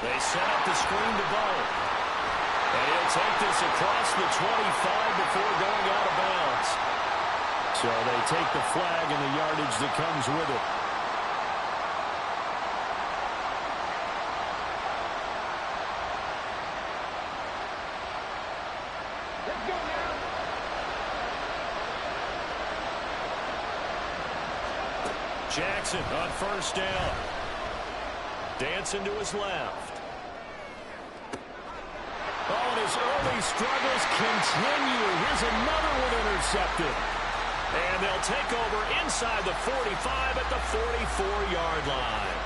They set up the screen to Bo. And he'll take this across the 25 before going out of bounds. So they take the flag and the yardage that comes with it. Let's go now. Jackson on first down. Dancing to his left. Oh, and his early struggles continue. Here's another one intercepted. And they'll take over inside the 45 at the 44-yard line.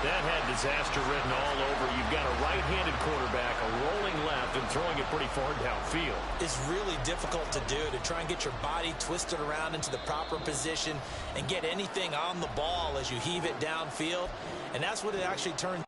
That had disaster written all over. You've got a right-handed quarterback, a rolling left, and throwing it pretty far downfield. It's really difficult to do, to try and get your body twisted around into the proper position and get anything on the ball as you heave it downfield. And that's what it actually turned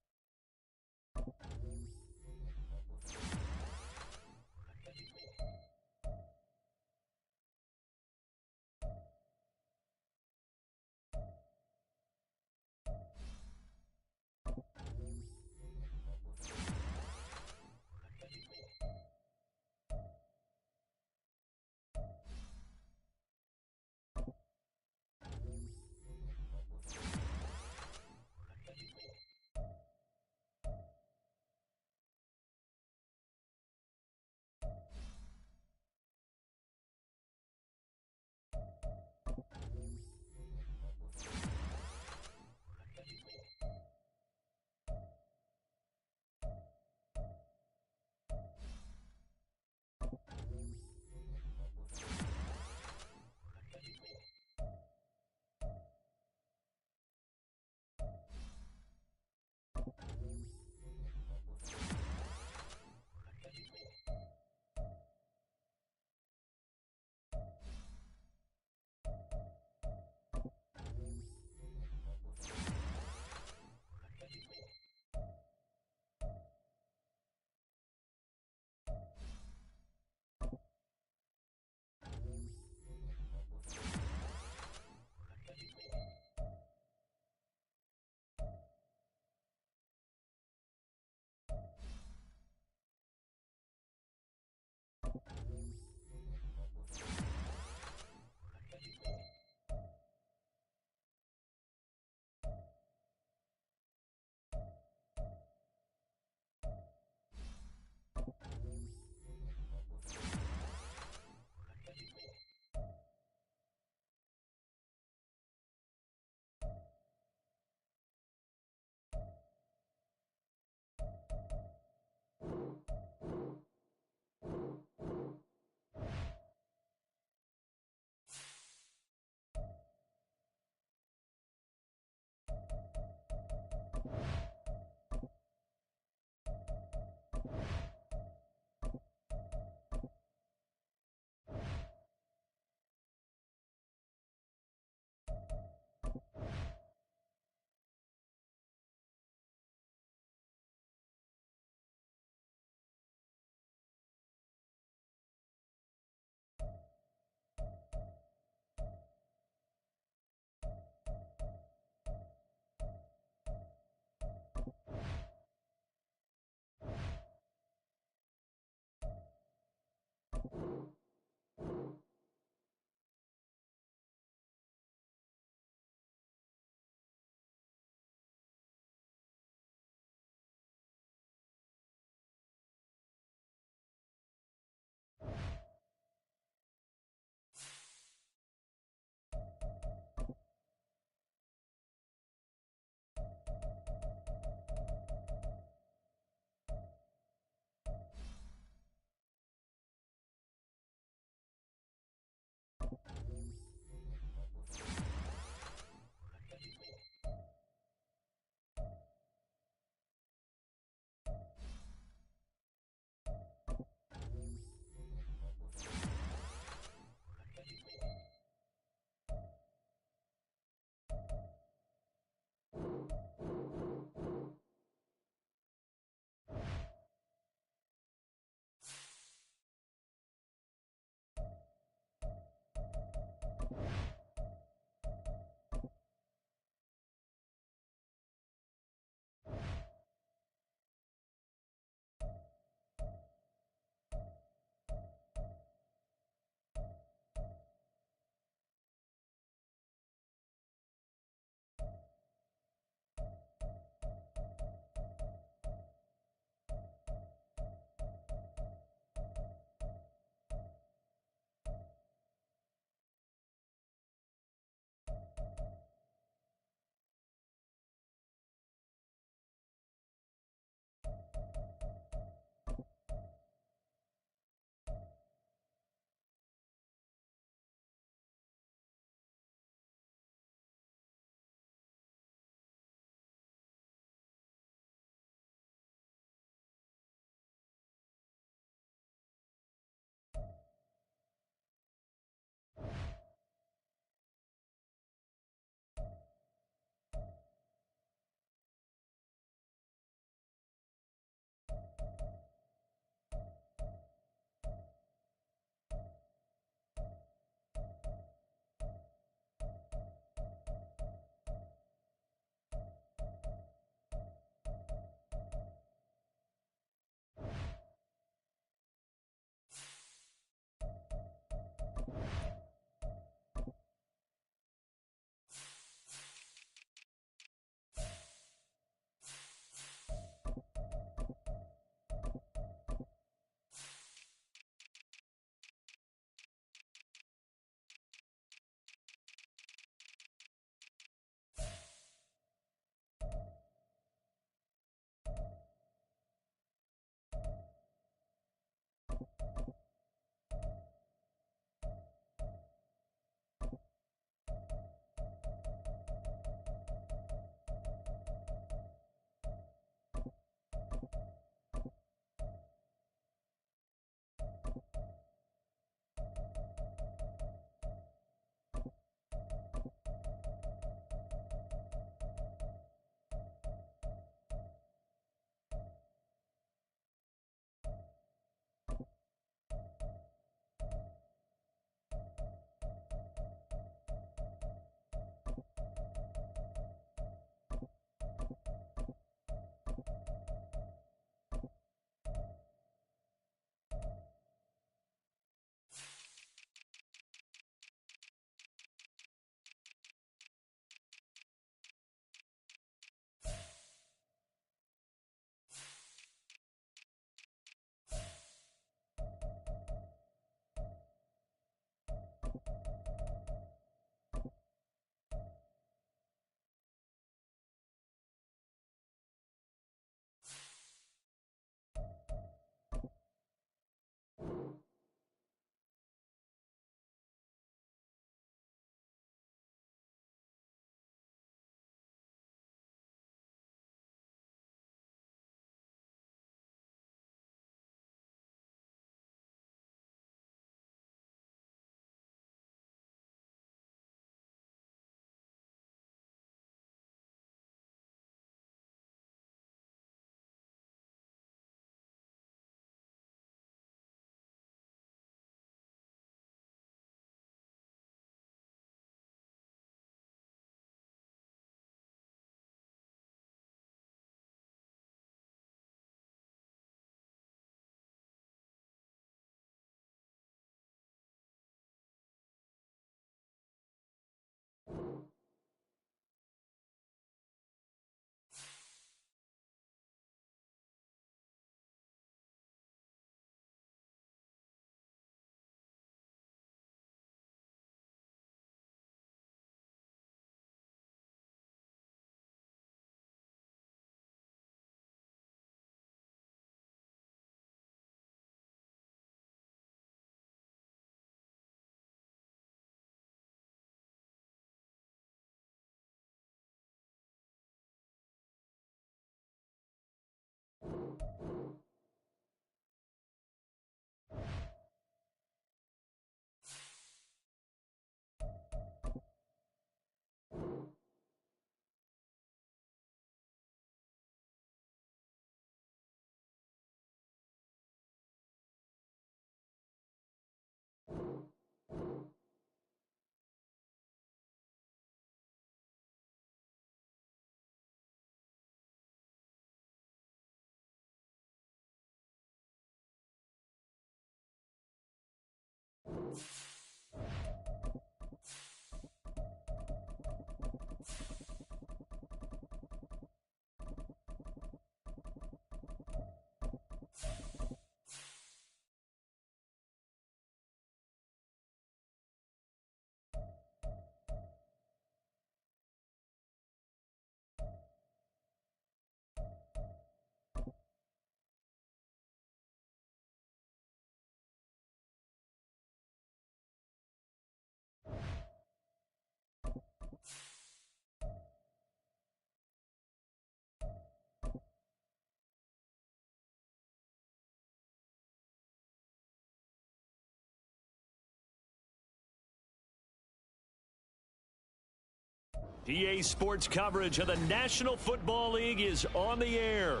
EA Sports coverage of the National Football League is on the air.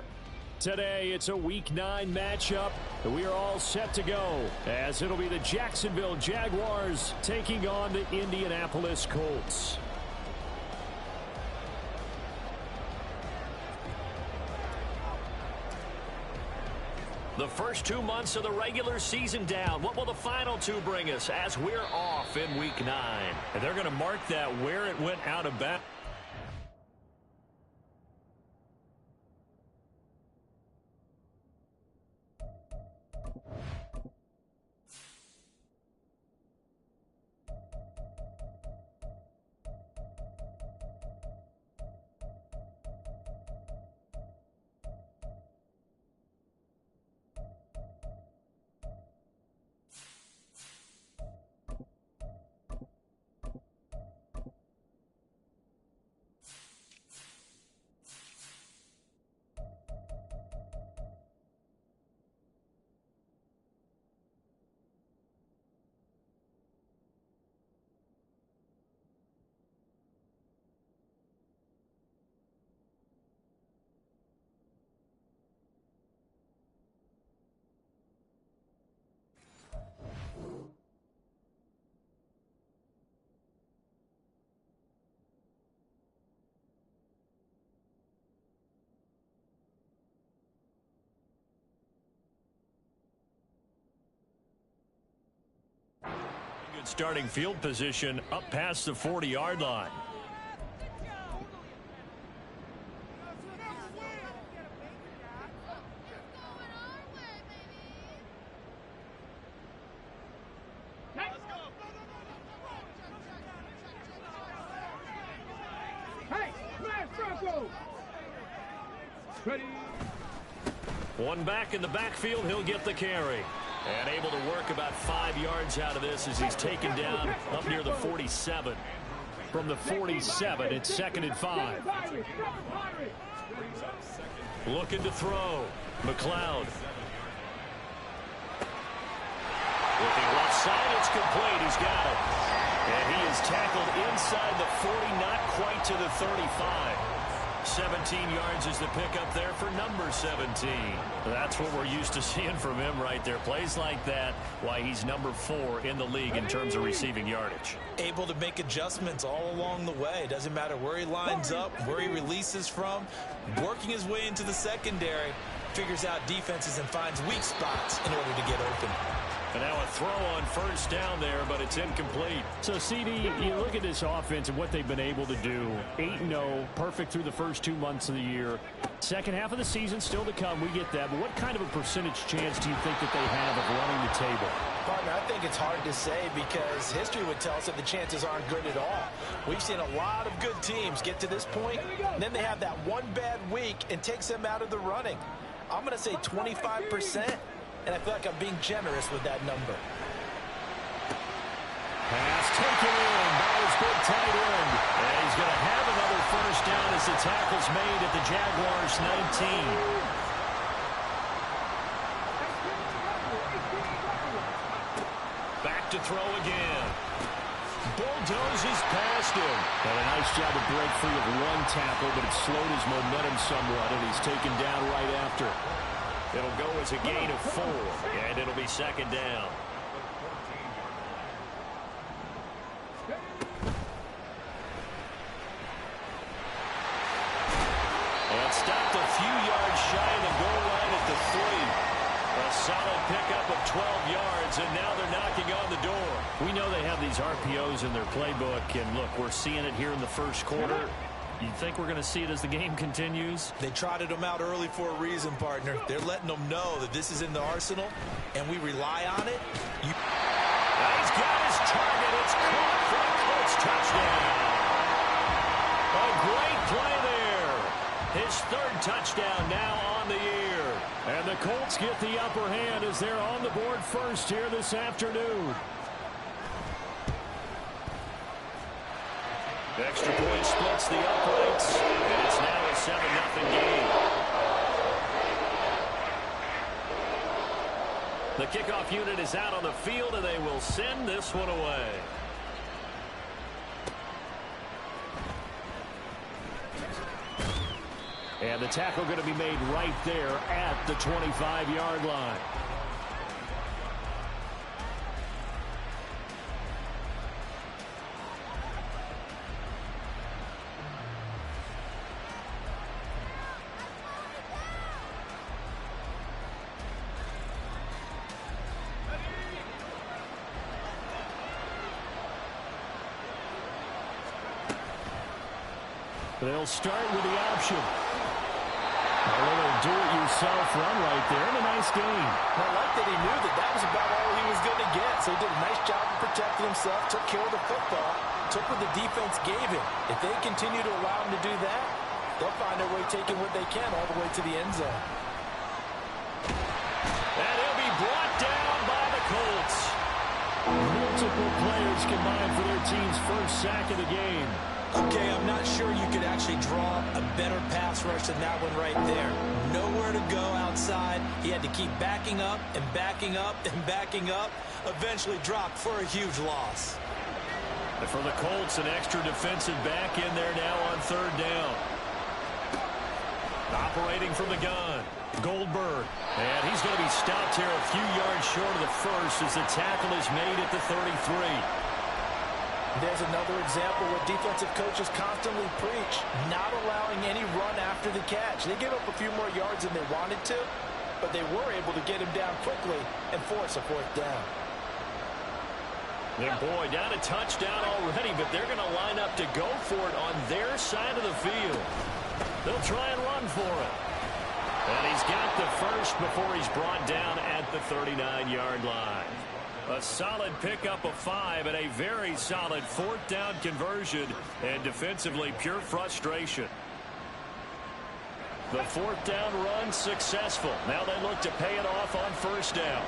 Today, it's a Week 9 matchup, and we are all set to go, as it'll be the Jacksonville Jaguars taking on the Indianapolis Colts. The first 2 months of the regular season down. What will the final 2 bring us as we're off in Week 9? And they're going to mark that where it went out of bounds. Good starting field position up past the 40-yard line. One back in the backfield, he'll get the carry. And able to work about 5 yards out of this as he's taken down up near the 47. From the 47, it's 2nd and 5. Looking to throw. McLeod. Looking left side, it's complete. He's got it. And he is tackled inside the 40, not quite to the 35. 17 yards is the pickup there for number 17. That's what we're used to seeing from him right there. Plays like that, why he's number 4 in the league in terms of receiving yardage. Able to make adjustments all along the way. Doesn't matter where he lines up, where he releases from. Working his way into the secondary, figures out defenses and finds weak spots in order to get open. And now a throw on first down there, but it's incomplete. So, CD, you look at this offense and what they've been able to do. 8-0, perfect through the first 2 months of the year. Second half of the season still to come. We get that. But what kind of a percentage chance do you think that they have of running the table? Partner, I think it's hard to say because history would tell us that the chances aren't good at all. We've seen a lot of good teams get to this point, and then they have that one bad week and takes them out of the running. I'm going to say 25%. And I feel like I'm being generous with that number. Pass taken in by his big tight end. And he's going to have another first down as the tackle's made at the Jaguars' 19. Back to throw again. Bulldozes past him. Had a nice job to break free of one tackle, but it slowed his momentum somewhat, and he's taken down right after. It'll go as a gain of 4, and it'll be 2nd down. And stopped a few yards shy of the goal line at the 3. A solid pickup of 12 yards, and now they're knocking on the door. We know they have these RPOs in their playbook, and look, we're seeing it here in the first quarter. You think we're going to see it as the game continues? They trotted them out early for a reason, partner. They're letting them know that this is in the arsenal, and we rely on it. He's got his target. It's caught for a Colts touchdown. A great play there. His 3rd touchdown now on the year. And the Colts get the upper hand as they're on the board first here this afternoon. Extra point splits the uprights, and it's now a 7-0 game. The kickoff unit is out on the field, and they will send this one away. And the tackle going to be made right there at the 25-yard line. They'll start with the option. A little do-it-yourself run right there, and a nice gain. I like that he knew that that was about all he was going to get, so he did a nice job of protecting himself, took care of the football, took what the defense gave him. If they continue to allow him to do that, they'll find their way taking what they can all the way to the end zone. And he'll be brought down by the Colts. Multiple players combined for their team's first sack of the game. Okay, I'm not sure you could actually draw a better pass rush than that one right there. Nowhere to go outside. He had to keep backing up and backing up and backing up. Eventually dropped for a huge loss. And for the Colts, an extra defensive back in there now on third down. Operating from the gun, Goldberg. And he's going to be stopped here a few yards short of the first as the tackle is made at the 33. There's another example what defensive coaches constantly preach, not allowing any run after the catch. They gave up a few more yards than they wanted to, but they were able to get him down quickly and force a fourth down. And boy, down a touchdown already, but they're going to line up to go for it on their side of the field. They'll try and run for it. And he's got the first before he's brought down at the 39-yard line. A solid pickup of 5 and a very solid fourth down conversion, and defensively pure frustration. The fourth down run successful. Now they look to pay it off on first down.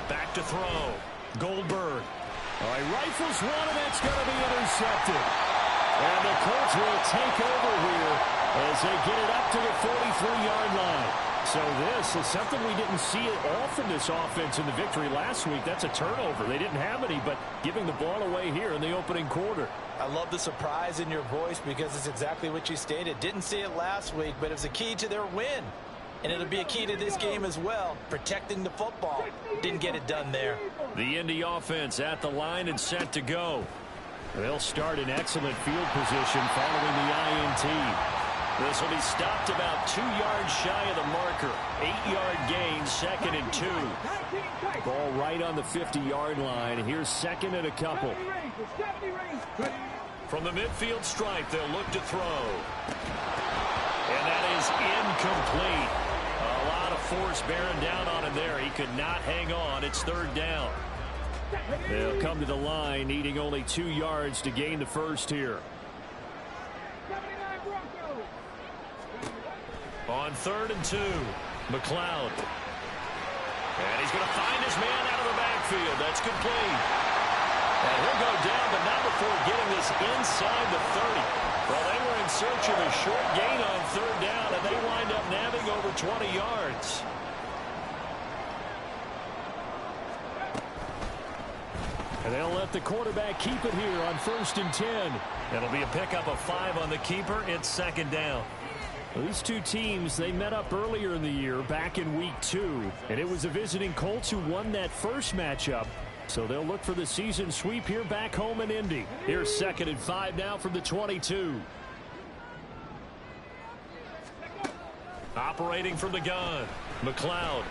Back to throw. Goldberg. All right, rifles one, and that's going to be intercepted. And the Colts will take over here as they get it up to the 43-yard line. So this is something we didn't see often, this offense in the victory last week. That's a turnover. They didn't have any, but giving the ball away here in the opening quarter. I love the surprise in your voice because it's exactly what you stated. Didn't see it last week, but it was a key to their win. And it'll be a key to this game as well, protecting the football. Didn't get it done there. The Indy offense at the line and set to go. They'll start in excellent field position following the INT. This will be stopped about 2 yards shy of the marker. 8-yard gain, 2nd and 2. Ball right on the 50-yard line. Here's 2nd and a couple. From the midfield stripe, they'll look to throw. And that is incomplete. A lot of force bearing down on him there. He could not hang on. It's third down. They'll come to the line, needing only 2 yards to gain the first here. On 3rd and 2, McLeod. And he's going to find his man out of the backfield. That's complete. And he'll go down, but not before getting this inside the 30. Well, they were in search of a short gain on third down, and they wind up nabbing over 20 yards. And they'll let the quarterback keep it here on 1st and 10. It'll be a pickup of 5 on the keeper. It's 2nd down. These two teams, they met up earlier in the year, back in week 2. And it was the visiting Colts who won that first matchup. So they'll look for the season sweep here back home in Indy. Here's 2nd and 5 now from the 22. Operating from the gun, McLeod.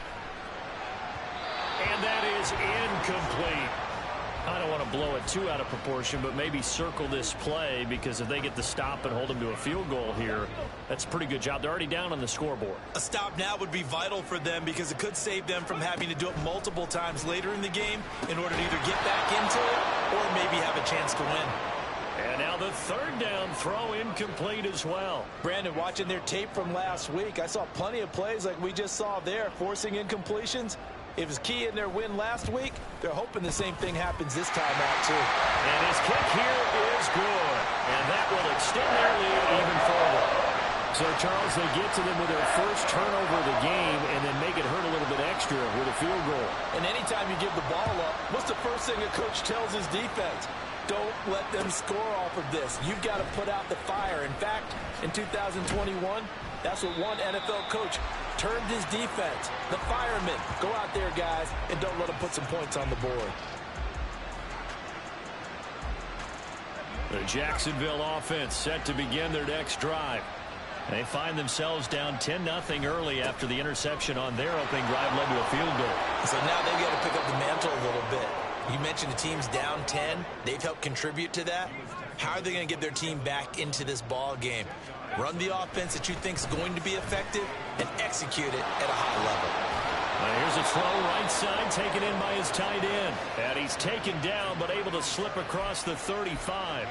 And that is incomplete. I don't want to blow it too out of proportion, but maybe circle this play, because if they get the stop and hold them to a field goal here, that's a pretty good job. They're already down on the scoreboard. A stop now would be vital for them because it could save them from having to do it multiple times later in the game in order to either get back into it or maybe have a chance to win. And now the third down throw incomplete as well. Brandon, watching their tape from last week, I saw plenty of plays like we just saw there, forcing incompletions. It was key in their win last week. They're hoping the same thing happens this time out, too. And his kick here is good. And that will extend their lead even further. So, Charles, they get to them with their first turnover of the game and then make it hurt a little bit extra with a field goal. And anytime you give the ball up, what's the first thing a coach tells his defense? don't let them score off of this. You've got to put out the fire. In fact, in 2021, that's what one NFL coach termed his defense. The firemen. Go out there, guys, and don't let them put some points on the board. The Jacksonville offense set to begin their next drive. They find themselves down 10-0 early after the interception on their opening drive led to a field goal. So now they've got to pick up the mantle a little bit. You mentioned the team's down 10. They've helped contribute to that. How are they going to get their team back into this ball game? Run the offense that you think is going to be effective and execute it at a high level. Here's a throw right side taken in by his tight end. And he's taken down but able to slip across the 35.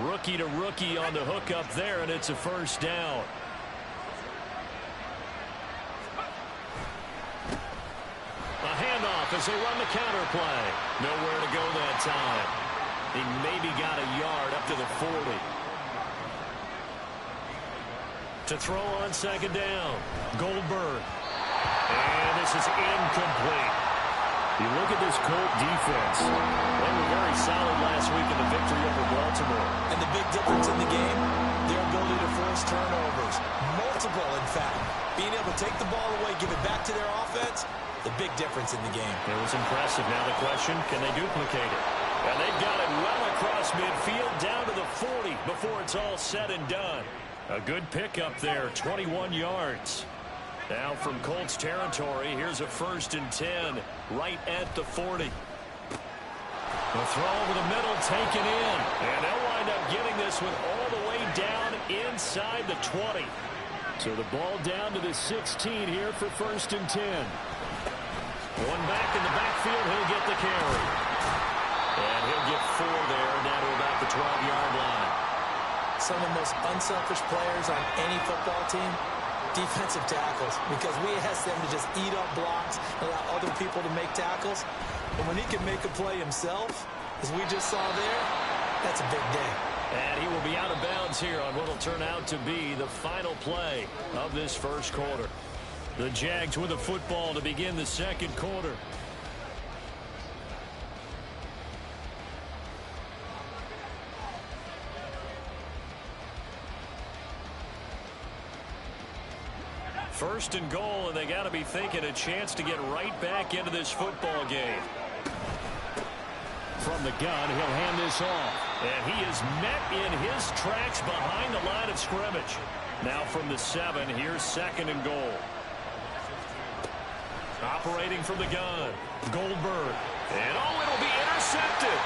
Rookie to rookie on the hook up there, and it's a first down. A handoff as they run the counter play. Nowhere to go that time. He maybe got a yard up to the 40. To throw on second down. Goldberg. And this is incomplete. You look at this Colt defense. They were very solid last week in the victory over Baltimore. And the big difference in the game, their ability to force turnovers. Multiple, in fact. Being able to take the ball away, give it back to their offense, the big difference in the game. It was impressive. Now the question, can they duplicate it? And they've got it well across midfield down to the 40 before it's all said and done. A good pickup there, 21 yards. Now from Colts territory, here's a 1st and 10 right at the 40. The throw over the middle taken in. And they'll wind up getting this one all the way down inside the 20. So the ball down to the 16 here for 1st and 10. One back in the backfield, he'll get the carry. And he'll get 4 there, down to about the 12-yard line. Some of the most unselfish players on any football team, defensive tackles, because we ask them to just eat up blocks, allow other people to make tackles. And when he can make a play himself, as we just saw there, that's a big day. And he will be out of bounds here on what will turn out to be the final play of this first quarter. The Jags with the football to begin the second quarter. First and goal, and they got to be thinking a chance to get right back into this football game. From the gun, he'll hand this off. And he is met in his tracks behind the line of scrimmage. Now from the 7, here's 2nd and goal. Operating from the gun, Goldberg. And it'll be intercepted.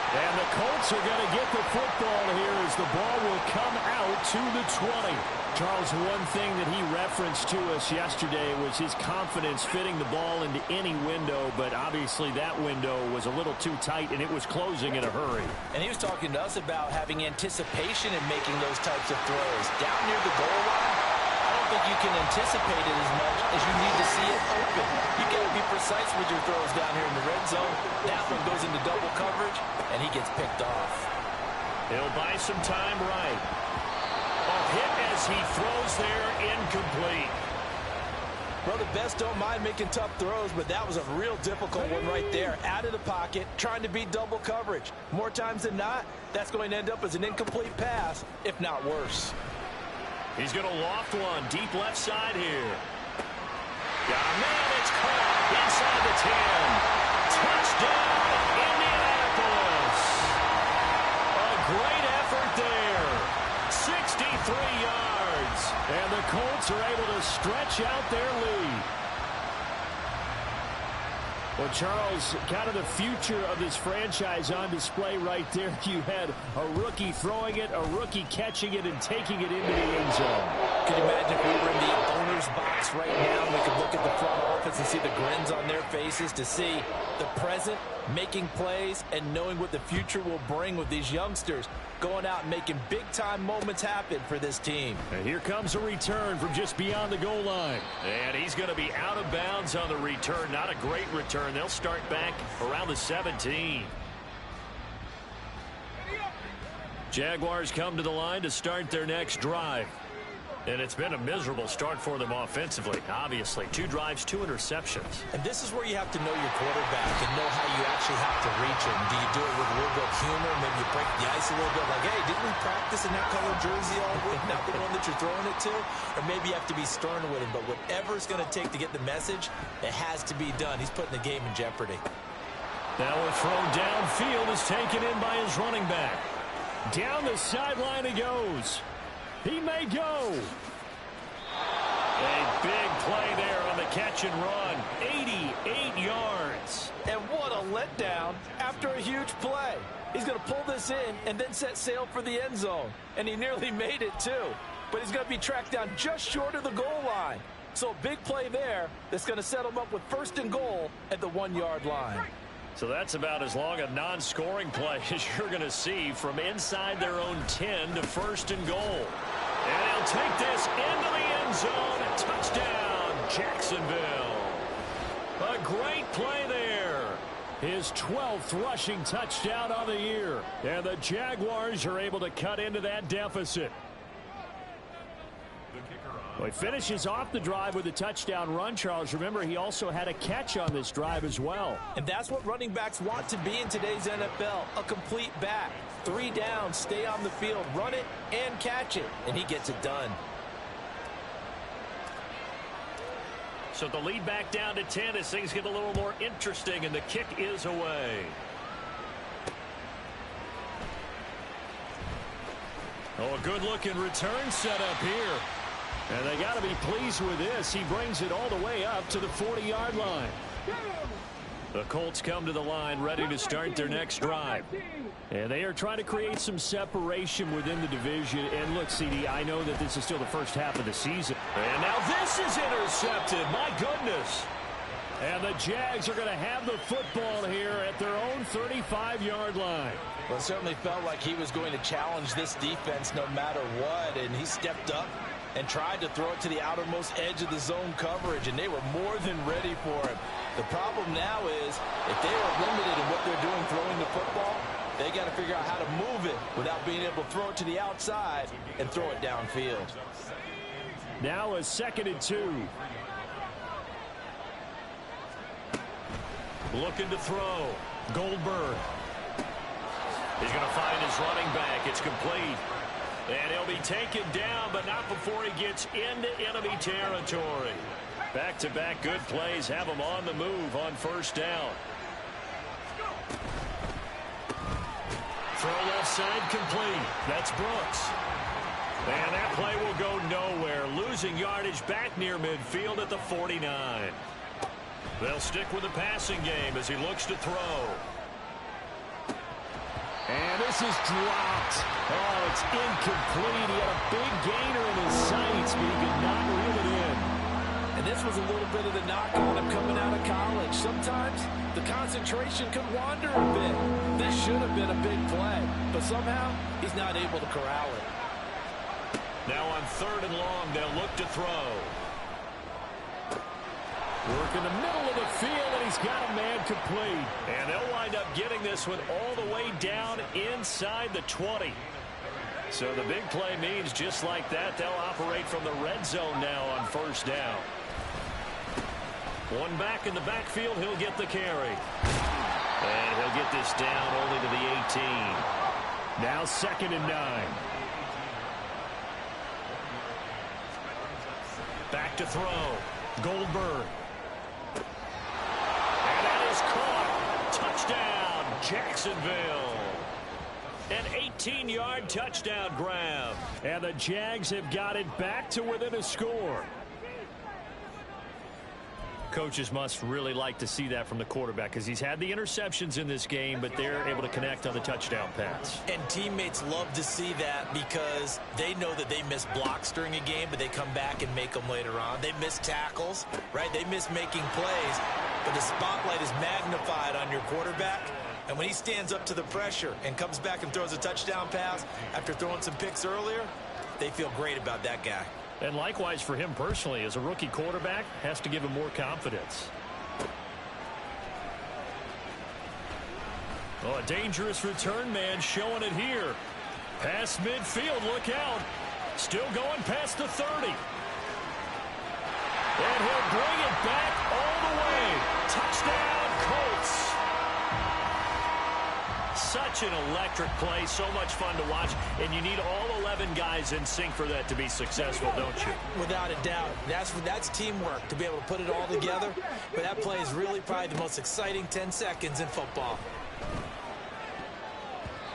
And the Colts are going to get the football here as the ball will come out to the 20. Charles, one thing that he referenced to us yesterday was his confidence fitting the ball into any window, but obviously that window was a little too tight, and it was closing in a hurry. And he was talking to us about having anticipation in making those types of throws. Down near the goal line, I don't think you can anticipate it as much as you need to see it open. You got to be precise with your throws down here in the red zone. That one goes into double coverage, and he gets picked off. He'll buy some time right. A hit as he throws there, incomplete. Well, the best don't mind making tough throws, but that was a real difficult one right there. Out of the pocket, trying to beat double coverage. More times than not, that's going to end up as an incomplete pass, if not worse. He's going to loft one deep left side here. Man, it's caught inside the 10. Touchdown, Indianapolis. A great effort there. 63 yards. And the Colts are able to stretch out their lead. Well, Charles, kind of the future of this franchise on display right there. You had a rookie throwing it, a rookie catching it, and taking it into the end zone. Can you imagine if we were in the owner's box right now and we could look at the front office and see the grins on their faces, to see the present making plays and knowing what the future will bring with these youngsters going out and making big-time moments happen for this team. And here comes a return from just beyond the goal line. And he's going to be out of bounds on the return. Not a great return. They'll start back around the 17. Jaguars come to the line to start their next drive. And it's been a miserable start for them offensively, obviously. 2 drives, 2 interceptions. And this is where you have to know your quarterback and know how you actually have to reach him. Do you do it with a little bit of humor? Maybe you break the ice a little bit like, hey, didn't we practice in that color jersey all week? Not the one that you're throwing it to? Or maybe you have to be stern with him. But whatever it's going to take to get the message, it has to be done. He's putting the game in jeopardy. Now a throw downfield is taken in by his running back. Down the sideline he goes. He may go. A big play there on the catch and run. 88 yards. And what a letdown after a huge play. He's going to pull this in and then set sail for the end zone. And he nearly made it too. But he's going to be tracked down just short of the goal line. So a big play there that's going to set him up with 1st and goal at the 1-yard line. So that's about as long a non-scoring play as you're going to see from inside their own 10 to 1st and goal. And they'll take this into the end zone. A touchdown, Jacksonville. A great play there. His 12th rushing touchdown of the year. And the Jaguars are able to cut into that deficit. Well, he finishes off the drive with a touchdown run, Charles. Remember, he also had a catch on this drive as well. And that's what running backs want to be in today's NFL, a complete back. 3 down, stay on the field, run it, and catch it. And he gets it done. So the lead back down to 10 as things get a little more interesting, and the kick is away. Oh, a good-looking return set up here. And they got to be pleased with this. He brings it all the way up to the 40-yard line. The Colts come to the line ready to start their next drive. And they are trying to create some separation within the division. And look, CD, I know that this is still the first half of the season. And now this is intercepted. My goodness. And the Jags are going to have the football here at their own 35-yard line. Well, it certainly felt like he was going to challenge this defense no matter what. And he stepped up and tried to throw it to the outermost edge of the zone coverage, and they were more than ready for him. The problem now is if they are limited in what they're doing throwing the football, they got to figure out how to move it without being able to throw it to the outside and throw it downfield. Now a 2nd and 2. Looking to throw. Goldberg. He's going to find his running back. It's complete. And he'll be taken down, but not before he gets into enemy territory. Back-to-back good plays have him on the move on 1st down. Throw left side complete. That's Brooks. And that play will go nowhere. Losing yardage back near midfield at the 49. They'll stick with the passing game as he looks to throw. And this is dropped. Oh, it's incomplete. He had a big gainer in his sights, but he could not reel it in. And this was a little bit of the knock on him coming out of college. Sometimes the concentration could wander a bit. This should have been a big play, but somehow he's not able to corral it. Now on 3rd and long, they'll look to throw. Work in the middle of the field, and he's got a man complete. And they'll wind up getting this one all the way down inside the 20. So the big play means just like that, they'll operate from the red zone now on 1st down. One back in the backfield, he'll get the carry. And he'll get this down only to the 18. Now 2nd and 9. Back to throw. Goldberg. And that is caught. Touchdown, Jacksonville. An 18-yard touchdown grab. And the Jags have got it back to within a score. Coaches must really like to see that from the quarterback because he's had the interceptions in this game, but they're able to connect on the touchdown pass. And teammates love to see that because they know that they miss blocks during a game, but they come back and make them later on. They miss tackles, right? They miss making plays, but the spotlight is magnified on your quarterback. And when he stands up to the pressure and comes back and throws a touchdown pass after throwing some picks earlier, they feel great about that guy. And likewise for him personally, as a rookie quarterback, has to give him more confidence. Oh, a dangerous return man showing it here. Past midfield, look out. Still going past the 30. And he'll bring it back all the way. Touchdown, Colts. Such an electric play, so much fun to watch, and you need all 11 guys in sync for that to be successful, don't you? Without a doubt. That's teamwork to be able to put it all together, but that play is really probably the most exciting 10 seconds in football.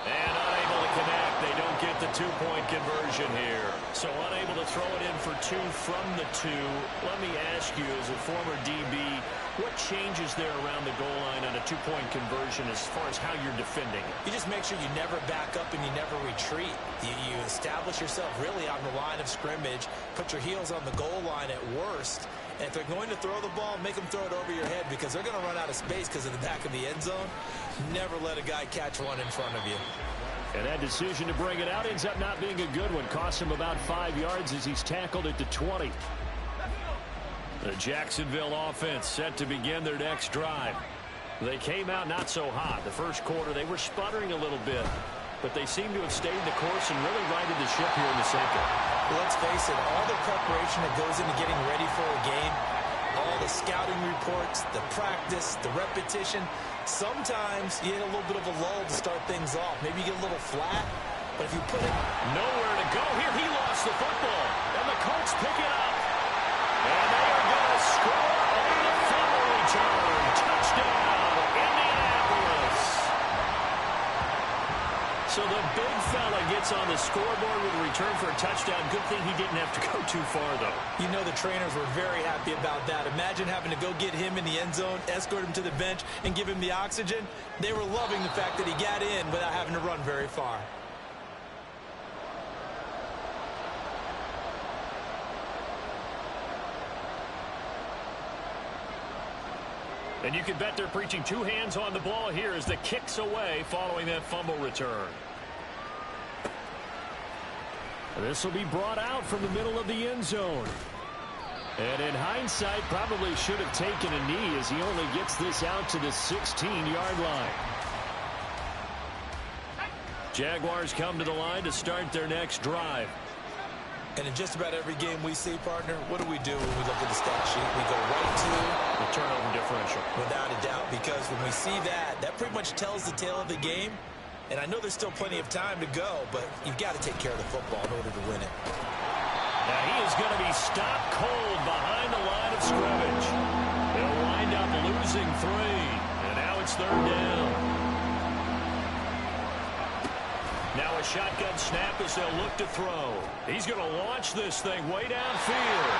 And unable to connect. They don't get the two-point conversion here. So unable to throw it in for two from the two. Let me ask you, as a former DB, what changes there around the goal line on a two-point conversion as far as how you're defending? You just make sure you never back up and you never retreat. You establish yourself really on the line of scrimmage, put your heels on the goal line at worst, and if they're going to throw the ball, make them throw it over your head because they're going to run out of space because of the back of the end zone. Never let a guy catch one in front of you. And that decision to bring it out ends up not being a good one. Costs him about 5 yards as he's tackled at the 20. The Jacksonville offense set to begin their next drive. They came out not so hot. The first quarter, they were sputtering a little bit, but they seem to have stayed the course and really righted the ship here in the second. Well, let's face it, all the preparation that goes into getting ready for a game, all the scouting reports, the practice, the repetition, sometimes you hit a little bit of a lull to start things off. Maybe you get a little flat, but if you put it... Nowhere to go here. He lost the football, and the Colts pick it up. And they are going to score on the fumble return. Touchdown, Indianapolis. So the big fella gets on the scoreboard with a return for a touchdown. Good thing he didn't have to go too far, though. You know the trainers were very happy about that. Imagine having to go get him in the end zone, escort him to the bench, and give him the oxygen. They were loving the fact that he got in without having to run very far. And you can bet they're preaching two hands on the ball here as the kick's away following that fumble return. This will be brought out from the middle of the end zone. And in hindsight, probably should have taken a knee as he only gets this out to the 16-yard line. Jaguars come to the line to start their next drive. And in just about every game we see, partner, what do we do when we look at the stat sheet? We go right to the turnover differential. Without a doubt, because when we see that, that pretty much tells the tale of the game. And I know there's still plenty of time to go, but you've got to take care of the football in order to win it. Now he is going to be stopped cold behind the line of scrimmage. They'll wind up losing 3, and now it's third down. Now a shotgun snap as they'll look to throw. He's going to launch this thing way downfield.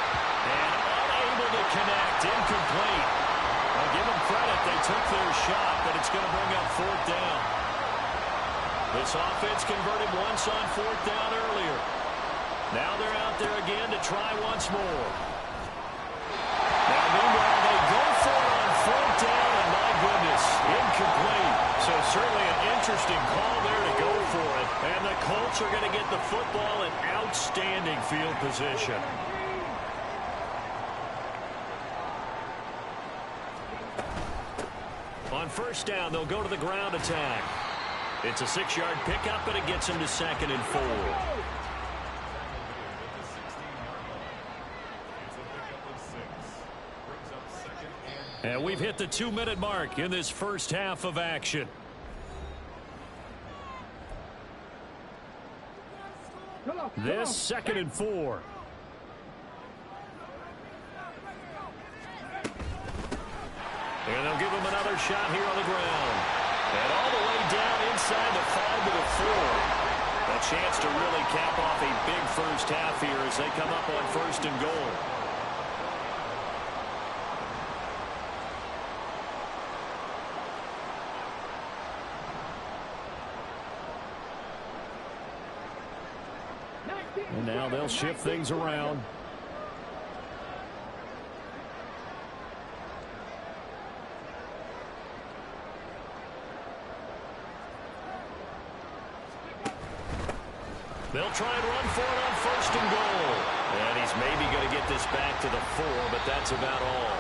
And unable to connect. Incomplete. I'll give them credit. They took their shot, but it's going to bring up fourth down. This offense converted once on fourth down earlier. Now they're out there again to try once more. Now meanwhile, they go for it on fourth down, and my goodness, incomplete. So certainly an interesting call there to go for it. And the Colts are going to get the football in outstanding field position. On first down, they'll go to the ground attack. It's a 6-yard pickup, but it gets them to 2nd and 4. And we've hit the 2-minute mark in this first half of action. This 2nd and 4. And they'll give him another shot here on the ground. And all the way down inside the 5 to the 4. A chance to really cap off a big first half here as they come up on 1st and goal. And now they'll shift things around. They'll try and run for it on 1st and goal. And he's maybe going to get this back to the 4, but that's about all.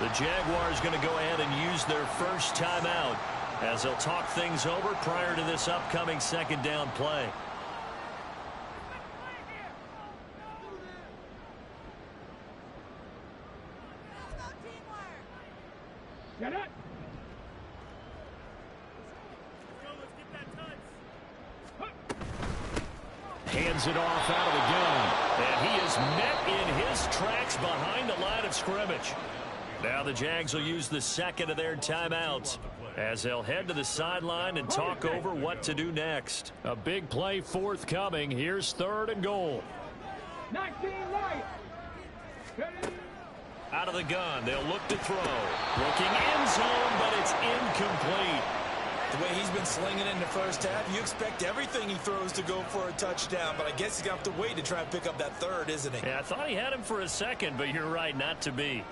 The Jaguars going to go ahead and use their first timeout as they'll talk things over prior to this upcoming 2nd down play. Hands it off out of the gun. And he is met in his tracks behind the line of scrimmage. Now the Jags will use the second of their timeouts as they'll head to the sideline and talk over what to do next. A big play forthcoming. Here's 3rd and goal. 19 right. Out of the gun, they'll look to throw. Looking end zone, but it's incomplete. The way he's been slinging in the first half, you expect everything he throws to go for a touchdown, but I guess he's going to have to wait to try and pick up that third, isn't he? Yeah, I thought he had him for a second, but you're right, not to be.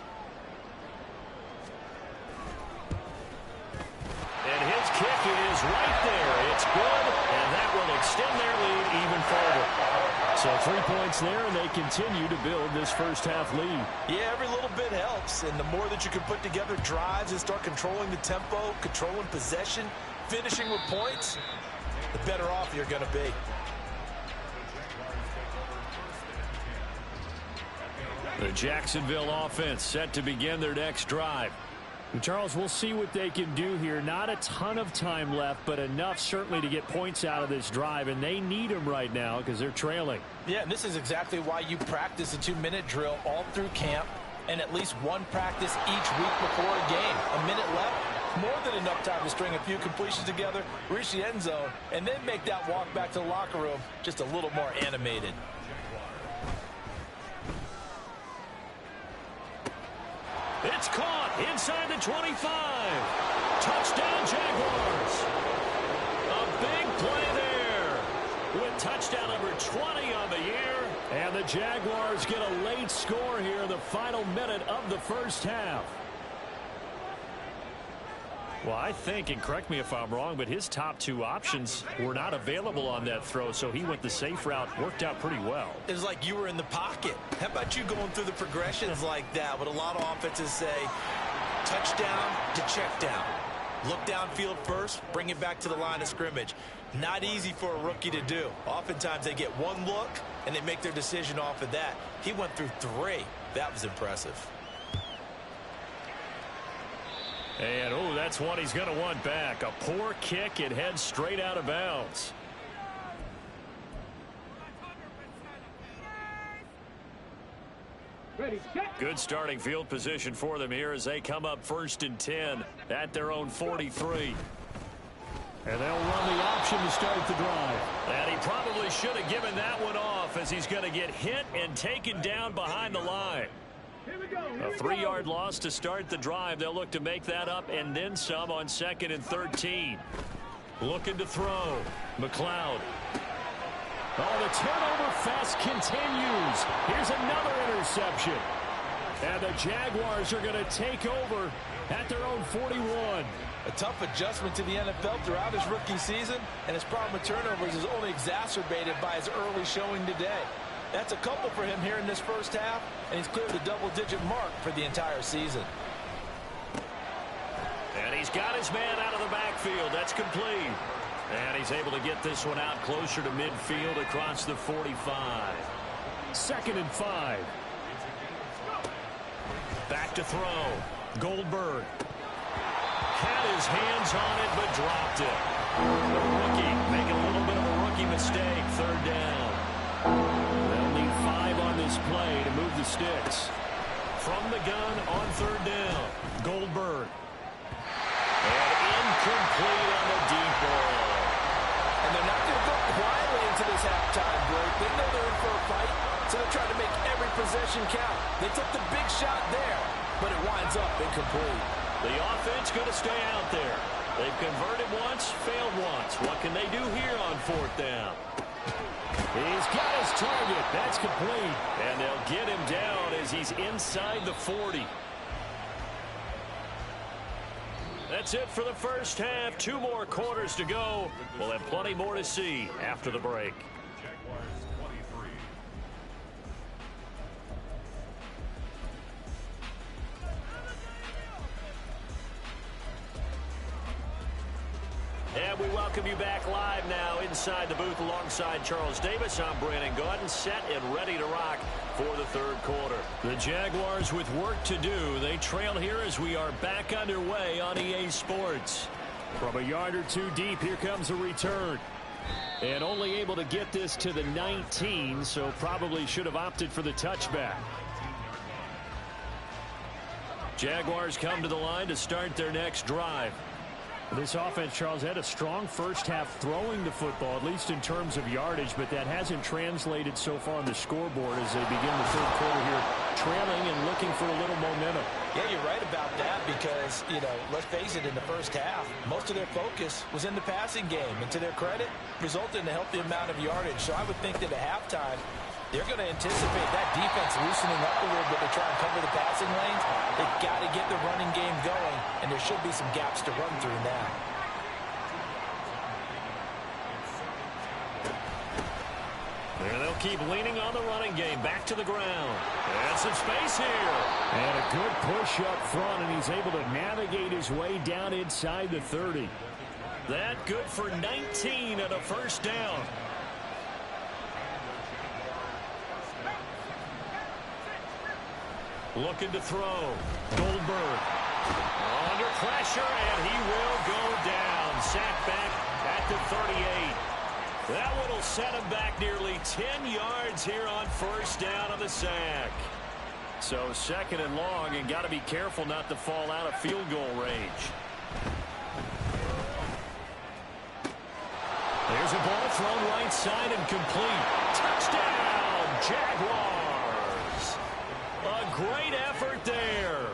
And his kick is right there. It's good, and that will extend their lead even further. So 3 points there, and they continue to build this first half lead. Yeah, every little bit helps, and the more that you can put together drives and start controlling the tempo, controlling possession, finishing with points, the better off you're going to be. The Jacksonville offense set to begin their next drive. And Charles, we'll see what they can do here. Not a ton of time left, but enough certainly to get points out of this drive, and they need them right now because they're trailing. Yeah, and this is exactly why you practice a 2-minute drill all through camp and at least one practice each week before a game. A minute left, more than enough time to string a few completions together, reach the end zone, and then make that walk back to the locker room just a little more animated. It's caught inside the 25. Touchdown, Jaguars. A big play there with touchdown number 20 on the year. And the Jaguars get a late score here in the final minute of the first half. Well, I think, and correct me if I'm wrong, but his top 2 options were not available on that throw, so he went the safe route. Worked out pretty well. It was like you were in the pocket. How about you going through the progressions like that? What a lot of offenses say, touchdown to check down. Look downfield first, bring it back to the line of scrimmage. Not easy for a rookie to do. Oftentimes they get one look, and they make their decision off of that. He went through 3. That was impressive. And, oh, that's one he's going to want back. A poor kick. It heads straight out of bounds. Good starting field position for them here as they come up 1st and 10 at their own 43. And they'll run the option to start the drive. And he probably should have given that one off as he's going to get hit and taken down behind the line. A 3-yard loss to start the drive. They'll look to make that up and then some on 2nd and 13. Looking to throw. McLeod. Oh, the turnover fest continues. Here's another interception. And the Jaguars are going to take over at their own 41. A tough adjustment to the NFL throughout his rookie season, and his problem with turnovers is only exacerbated by his early showing today. That's a couple for him here in this first half, and he's cleared the double-digit mark for the entire season. And he's got his man out of the backfield. That's complete. And he's able to get this one out closer to midfield across the 45. 2nd and 5. Back to throw. Goldberg. Had his hands on it, but dropped it. The rookie making a little bit of a rookie mistake. 3rd down. They'll need 5 on this play to move the sticks. From the gun on 3rd down. Goldberg. And incomplete on the deep ball. And they're not going to go quietly into this halftime break. They know they're in for a fight, so they're trying to make every possession count. They took the big shot there, but it winds up incomplete. The offense going to stay out there. They've converted once, failed once. What can they do here on 4th down? He's got his target. That's complete. And they'll get him down as he's inside the 40. That's it for the first half. 2 more quarters to go. We'll have plenty more to see after the break. And we welcome welcome you back live now inside the booth alongside Charles Davis. I'm Brandon Gaudin, set and ready to rock for the third quarter. The Jaguars with work to do. They trail here as we are back underway on EA Sports. From a yard or two deep, here comes a return. And only able to get this to the 19, so probably should have opted for the touchback. Jaguars come to the line to start their next drive. This offense, Charles, had a strong first half throwing the football, at least in terms of yardage, but that hasn't translated so far on the scoreboard as they begin the third quarter here, trailing and looking for a little momentum. Yeah, you're right about that because, let's face it, in the first half, most of their focus was in the passing game. And to their credit, resulted in a healthy amount of yardage. So I would think that at halftime, they're going to anticipate that defense loosening up a little bit to try and cover the passing lanes. They've got to get the running game going, and there should be some gaps to run through now. There they'll keep leaning on the running game. Back to the ground. And some space here. And a good push up front, and he's able to navigate his way down inside the 30. That good for 19 and a first down. Looking to throw. Goldberg under pressure, and he will go down. Sacked back at the 38. That one will set him back nearly 10 yards here on first down on the sack. So second and long, and got to be careful not to fall out of field goal range. There's a ball thrown right side and complete. Touchdown, Jaguars. A great effort there.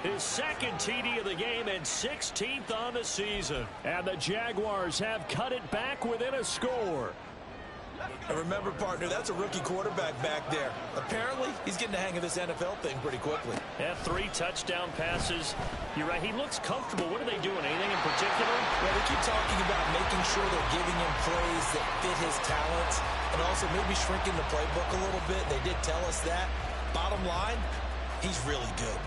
His second TD of the game and 16th on the season. And the Jaguars have cut it back within a score. And remember, partner, that's a rookie quarterback back there. Apparently, he's getting the hang of this NFL thing pretty quickly. Have 3 touchdown passes. You're right, he looks comfortable. What are they doing? Anything in particular? Well, they keep talking about making sure they're giving him plays that fit his talents and also maybe shrinking the playbook a little bit. They did tell us that. Bottom line, he's really good.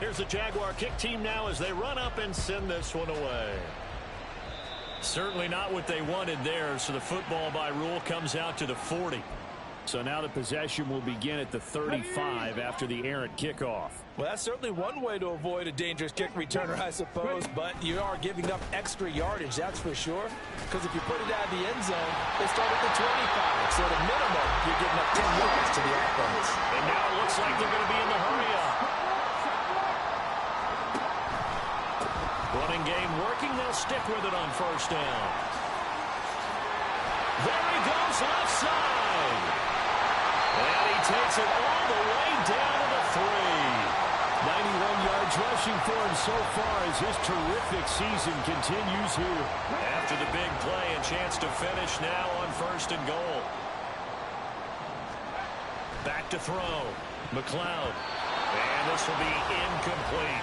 Here's the Jaguar kick team now as they run up and send this one away. Certainly not what they wanted there, so the football by rule comes out to the 40. So now the possession will begin at the 35 after the errant kickoff. Well, that's certainly one way to avoid a dangerous kick returner, I suppose, but you are giving up extra yardage, that's for sure. Because if you put it out of the end zone, they start at the 25. So at a minimum, you're giving up 10 yards to the offense. And now it looks like they're going to be in the hurry-up. Running game working, they'll stick with it on first down. There he goes, left side. And he takes it all the way down to the 3. 91 yards rushing for him so far as his terrific season continues here. After the big play, and chance to finish now on first and goal. Back to throw. McLeod. And this will be incomplete.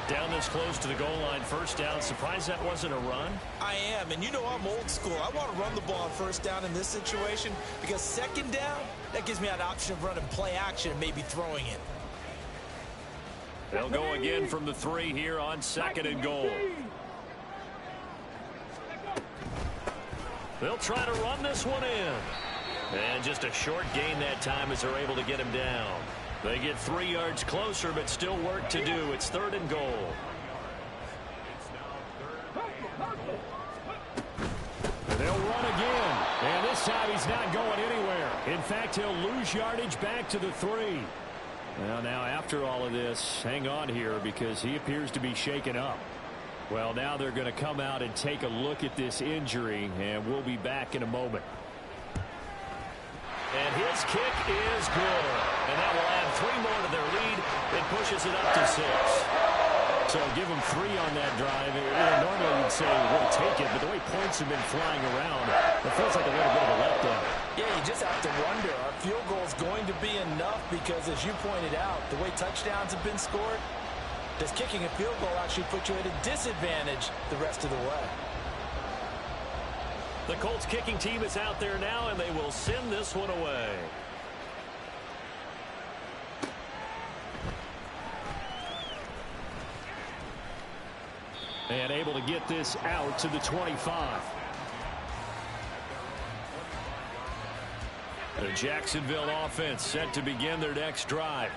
Down this close to the goal line, first down. Surprised that wasn't a run? I am, and I'm old school. I want to run the ball on first down in this situation because second down, that gives me an option of running play action and maybe throwing it. They'll go again from the 3 here on second and goal. They'll try to run this one in. And just a short gain that time as they're able to get him down. They get 3 yards closer, but still work to do. It's third and goal. They'll run again. And this time he's not going anywhere. In fact, he'll lose yardage back to the 3. Well, now after all of this, hang on here because he appears to be shaken up. Well, now they're going to come out and take a look at this injury, and we'll be back in a moment. And his kick is good. And that will add 3 more to their lead. It pushes it up to 6. So give them 3 on that drive. Normally you'd say we'll take it, but the way points have been flying around, it feels like a little bit of a letdown. Yeah, you just have to wonder, are field goals going to be enough? Because as you pointed out, the way touchdowns have been scored, does kicking a field goal actually put you at a disadvantage the rest of the way? The Colts kicking team is out there now, and they will send this one away. And able to get this out to the 25. The Jacksonville offense set to begin their next drive.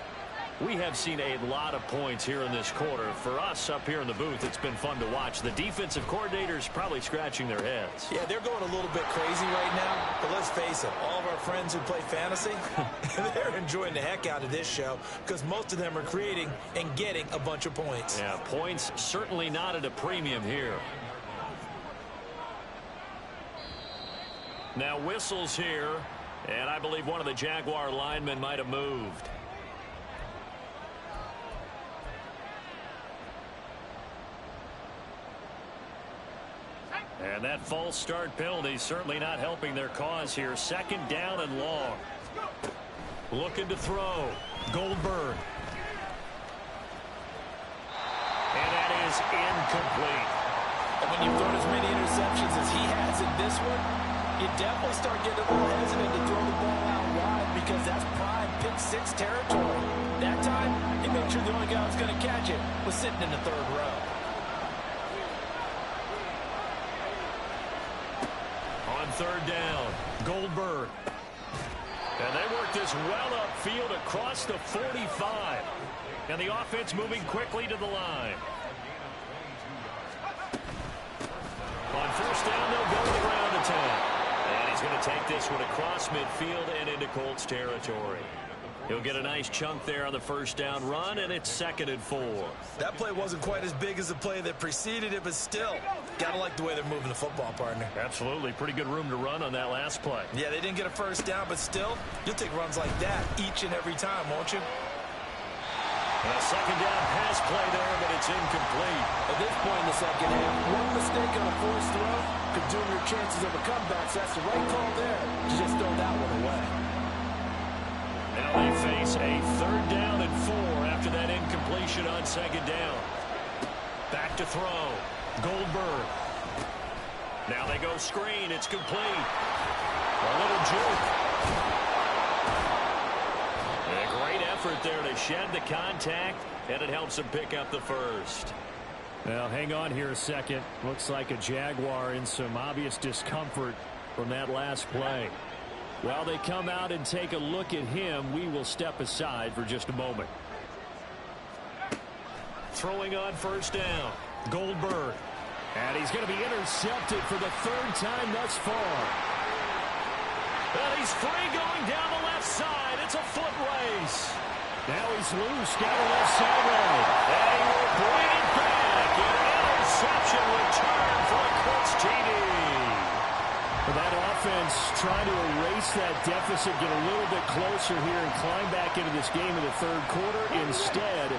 We have seen a lot of points here in this quarter. For us up here in the booth, it's been fun to watch. The defensive coordinators probably scratching their heads. Yeah, they're going a little bit crazy right now. But let's face it, all of our friends who play fantasy, they're enjoying the heck out of this show because most of them are creating and getting a bunch of points. Yeah, points certainly not at a premium here. Now whistles here, and I believe one of the Jaguar linemen might have moved. And that false start penalty certainly not helping their cause here. Second down and long. Looking to throw. Goldberg. And that is incomplete. And when you've thrown as many interceptions as he has in this one, you definitely start getting a little hesitant to throw the ball out wide because that's prime pick-6 territory. That time, he made sure the only guy who was going to catch it was sitting in the third row. Third down, Goldberg. And they work this well upfield across the 45. And the offense moving quickly to the line. On first down, they'll go to the ground attack. And he's going to take this one across midfield and into Colts territory. He'll get a nice chunk there on the first down run, and it's 2nd and 4. That play wasn't quite as big as the play that preceded it, but still, got to like the way they're moving the football, partner. Absolutely. Pretty good room to run on that last play. Yeah, they didn't get a first down, but still, you'll take runs like that each and every time, won't you? And a second down pass play there, but it's incomplete. At this point in the second half, one mistake on a forced throw could doom your chances of a comeback, so that's the right call there. Just throw that one away. Now they face a 3rd down and 4 after that incompletion on second down. Back to throw. Goldberg. Now they go screen. It's complete. A little juke. A great effort there to shed the contact, and it helps him pick up the first. Now hang on here a second. Looks like a Jaguar in some obvious discomfort from that last play. While they come out and take a look at him, we will step aside for just a moment. Throwing on first down, Goldberg. And he's going to be intercepted for the 3rd time thus far. And he's free going down the left side. It's a foot race. Now he's loose down the left sideline. And he will bring it back. An interception return for a Colts TD. That offense trying to erase that deficit, get a little bit closer here and climb back into this game in the 3rd quarter. Instead,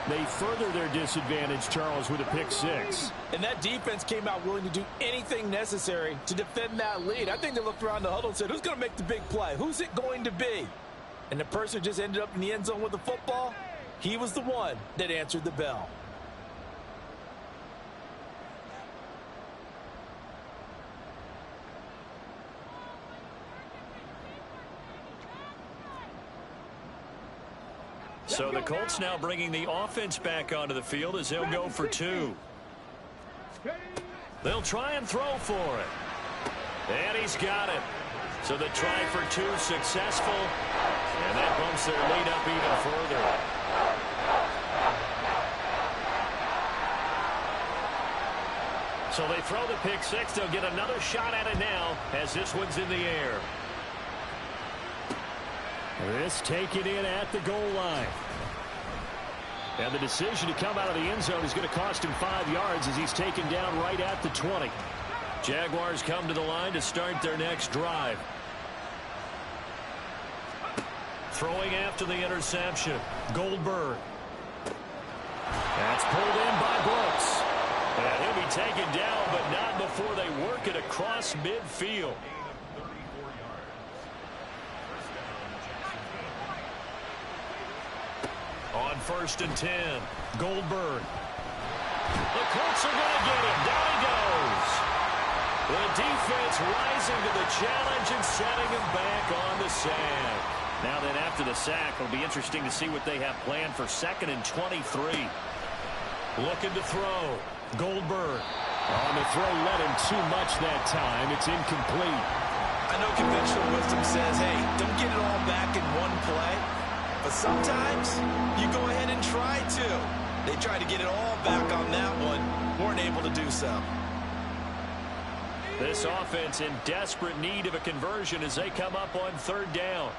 they further their disadvantage, Charles, with a pick-6. And that defense came out willing to do anything necessary to defend that lead. I think they looked around the huddle and said, who's going to make the big play? Who's it going to be? And the person who just ended up in the end zone with the football, he was the one that answered the bell. So the Colts now bringing the offense back onto the field as they'll go for 2. They'll try and throw for it. And he's got it. So the try for 2 successful. And that bumps their lead up even further. So they throw the pick-6. They'll get another shot at it now as this one's in the air. This taken in at the goal line. And the decision to come out of the end zone is going to cost him 5 yards as he's taken down right at the 20. Jaguars come to the line to start their next drive. Throwing after the interception, Goldberg. That's pulled in by Brooks. And he'll be taken down, but not before they work it across midfield. On 1st and 10, Goldberg. The Colts are going to get him. Down he goes. The defense rising to the challenge and setting him back on the sack. Now then, after the sack, it'll be interesting to see what they have planned for 2nd and 23. Looking to throw. Goldberg on the throw, led him too much that time. It's incomplete. I know conventional wisdom says, hey, don't get it all back in one play. But sometimes you go ahead and try to. They tried to get it all back on that one. Weren't able to do so. This offense in desperate need of a conversion as they come up on third down.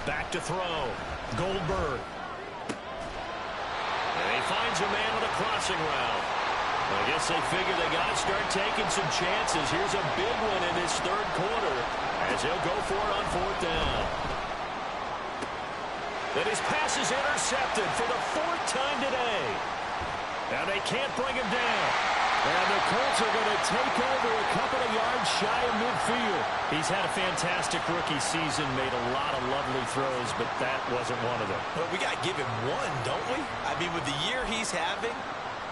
Back to throw. Goldberg. And he finds a man on a crossing route. I guess they figure they got to start taking some chances. Here's a big one in this third quarter as he'll go for it on fourth down. And his pass is intercepted for the fourth time today. Now they can't bring him down. And the Colts are going to take over a couple of yards shy of midfield. He's had a fantastic rookie season, made a lot of lovely throws, but that wasn't one of them. Well, we got to give him one, don't we? I mean, with the year he's having,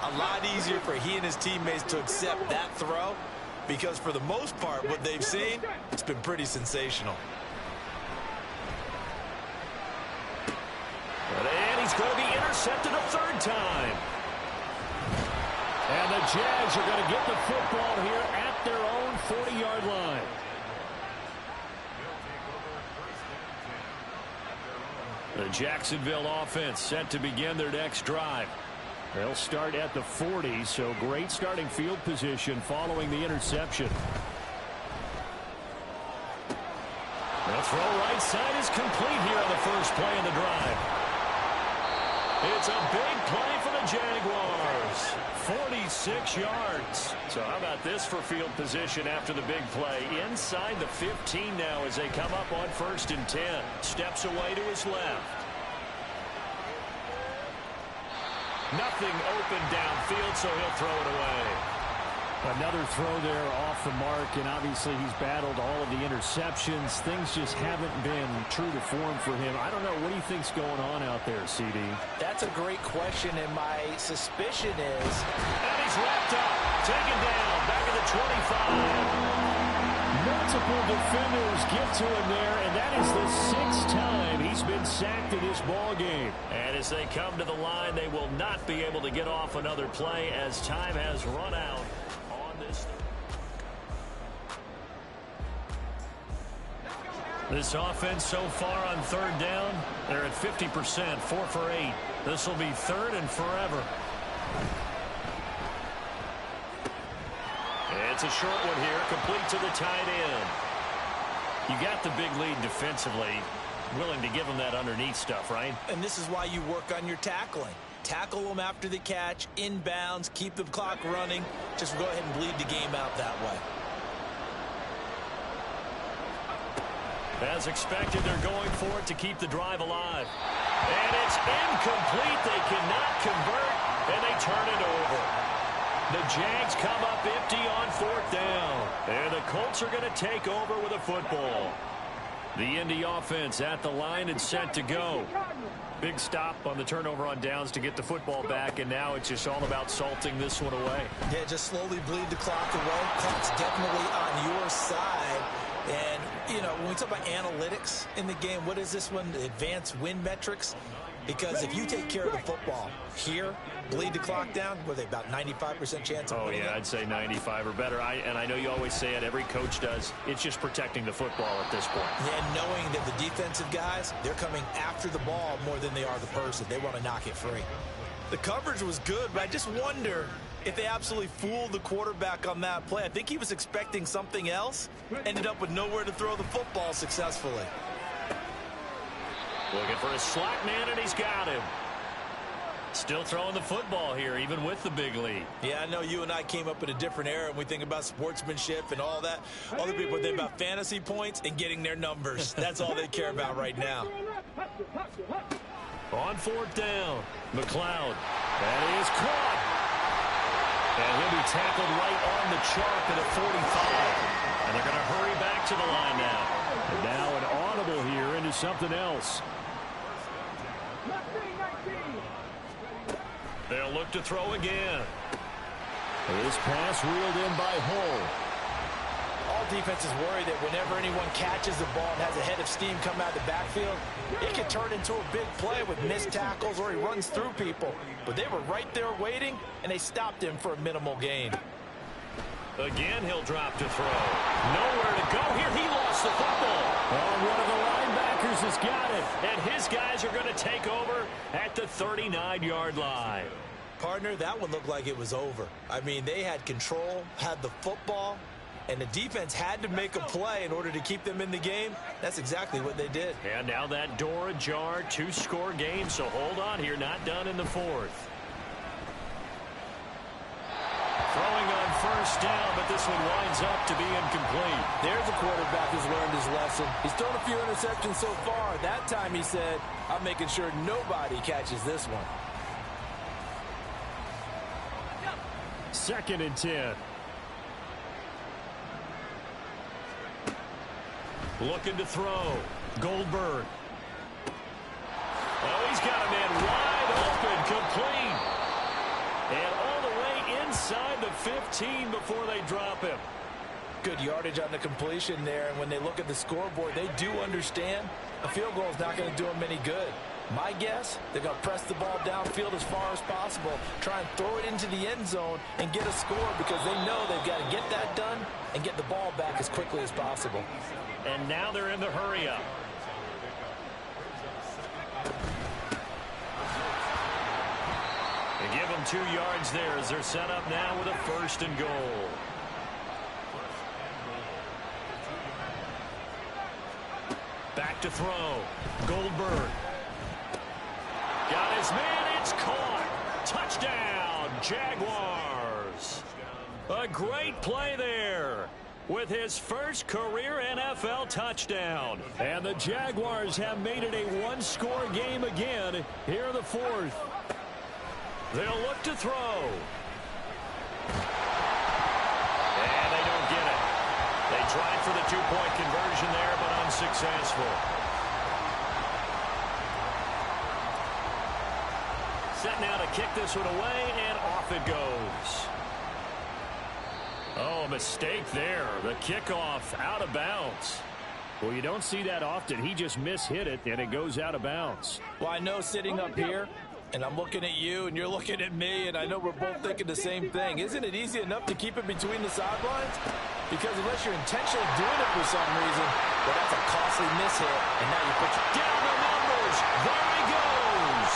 a lot easier for he and his teammates to accept that throw because for the most part, what they've seen, it's been pretty sensational. And he's going to be intercepted a third time. And the Jags are going to get the football here at their own 40-yard line. The Jacksonville offense set to begin their next drive. They'll start at the 40, so great starting field position following the interception. The throw right side is complete here on the first play of the drive. It's a big play for the Jaguars. 46 yards. So how about this for field position after the big play? Inside the 15 now as they come up on 1st and 10. Steps away to his left. Nothing open downfield, so he'll throw it away. Another throw there off the mark, and obviously he's battled all of the interceptions. Things just haven't been true to form for him. I don't know. What do you think's going on out there, CD? That's a great question, and my suspicion is... And he's wrapped up, taken down, back at the 25. Multiple defenders get to him there, and that is the 6th time he's been sacked in this ball game. And as they come to the line, they will not be able to get off another play as time has run out on this. This offense so far on third down, they're at 50%, 4 for 8. This will be third and forever. It's a short one here, complete to the tight end. You got the big lead defensively, willing to give them that underneath stuff, right? And this is why you work on your tackling. Tackle them after the catch, inbounds, keep the clock running. Just go ahead and bleed the game out that way. As expected, they're going for it to keep the drive alive. And it's incomplete. They cannot convert, and they turn it over. The Jags come up empty on fourth down. And the Colts are going to take over with a football. The Indy offense at the line and set to go. Big stop on the turnover on downs to get the football back, and now it's just all about salting this one away. Yeah, just slowly bleed the clock away. Clock's definitely on your side. And, you know, when we talk about analytics in the game, what is this one? The advanced win metrics? Because if you take care of the football here, bleed the clock down, were they about 95% chance of winning? Oh, yeah, I'd say 95 or better. And I know you always say it, every coach does. It's just protecting the football at this point. And knowing that the defensive guys, they're coming after the ball more than they are the person. They want to knock it free. The coverage was good, but I just wonder if they absolutely fooled the quarterback on that play. I think he was expecting something else, ended up with nowhere to throw the football successfully. Looking for a slot man, and he's got him. Still throwing the football here, even with the big lead. Yeah, I know you and I came up in a different era, and we think about sportsmanship and all that. Other people think about fantasy points and getting their numbers. That's all they care about right now. On fourth down, McLeod. That is caught. And he'll be tackled right on the chalk at a 45. And they're going to hurry back to the line now. And now an audible here into something else. They'll look to throw again. This pass reeled in by Hull. All defenses worry that whenever anyone catches the ball and has a head of steam come out of the backfield, it can turn into a big play with missed tackles or he runs through people. But they were right there waiting, and they stopped him for a minimal gain. Again, he'll drop to throw. Nowhere to go here. He lost the football. Oh, one of the linebackers has got it. And his guys are going to take over at the 39-yard line. Partner, that one looked like it was over. I mean, they had control, had the football, and the defense had to make a play in order to keep them in the game. That's exactly what they did. And now that door ajar, 2-score game, so hold on here, not done in the fourth. Throwing on first down, but this one winds up to be incomplete. There's a quarterback who's learned his lesson. He's thrown a few interceptions so far. That time he said, I'm making sure nobody catches this one. 2nd and 10. Looking to throw. Goldberg. Oh, he's got a man wide open, complete. And all the way inside the 15 before they drop him. Good yardage on the completion there, and when they look at the scoreboard, they do understand a field goal is not going to do them any good. My guess, they're going to press the ball downfield as far as possible, try and throw it into the end zone and get a score because they know they've got to get that done and get the ball back as quickly as possible. And now they're in the hurry-up. They give them 2 yards there as they're set up now with a 1st and goal. Back to throw. Goldberg. Got his man. It's caught. Touchdown, Jaguars. A great play there with his first career NFL touchdown. And the Jaguars have made it a 1-score game again here in the 4th. They'll look to throw. And they don't get it. They tried for the 2-point conversion there, but unsuccessful. Set now to kick this one away, and off it goes. Oh, a mistake there. The kickoff out of bounds. Well, you don't see that often. He just mishit it, and it goes out of bounds. Well, I know sitting up here, and I'm looking at you, and you're looking at me, and I know we're both thinking the same thing. Isn't it easy enough to keep it between the sidelines? Because unless you're intentionally doing it for some reason, well, that's a costly mishit, and now you put your... Down the numbers. There he goes.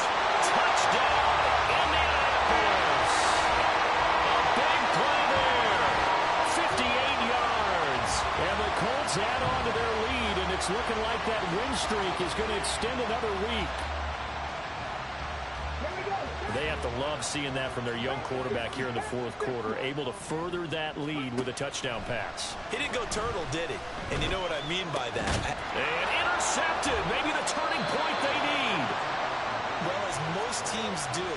Touchdown, Indianapolis. A big play there. 58 yards. And the Colts add on to their lead, and it's looking like that win streak is going to extend another week. They have to love seeing that from their young quarterback here in the 4th quarter, able to further that lead with a touchdown pass. He didn't go turtle, did he? And you know what I mean by that. And intercepted. Maybe the turning point they need. Well, as most teams do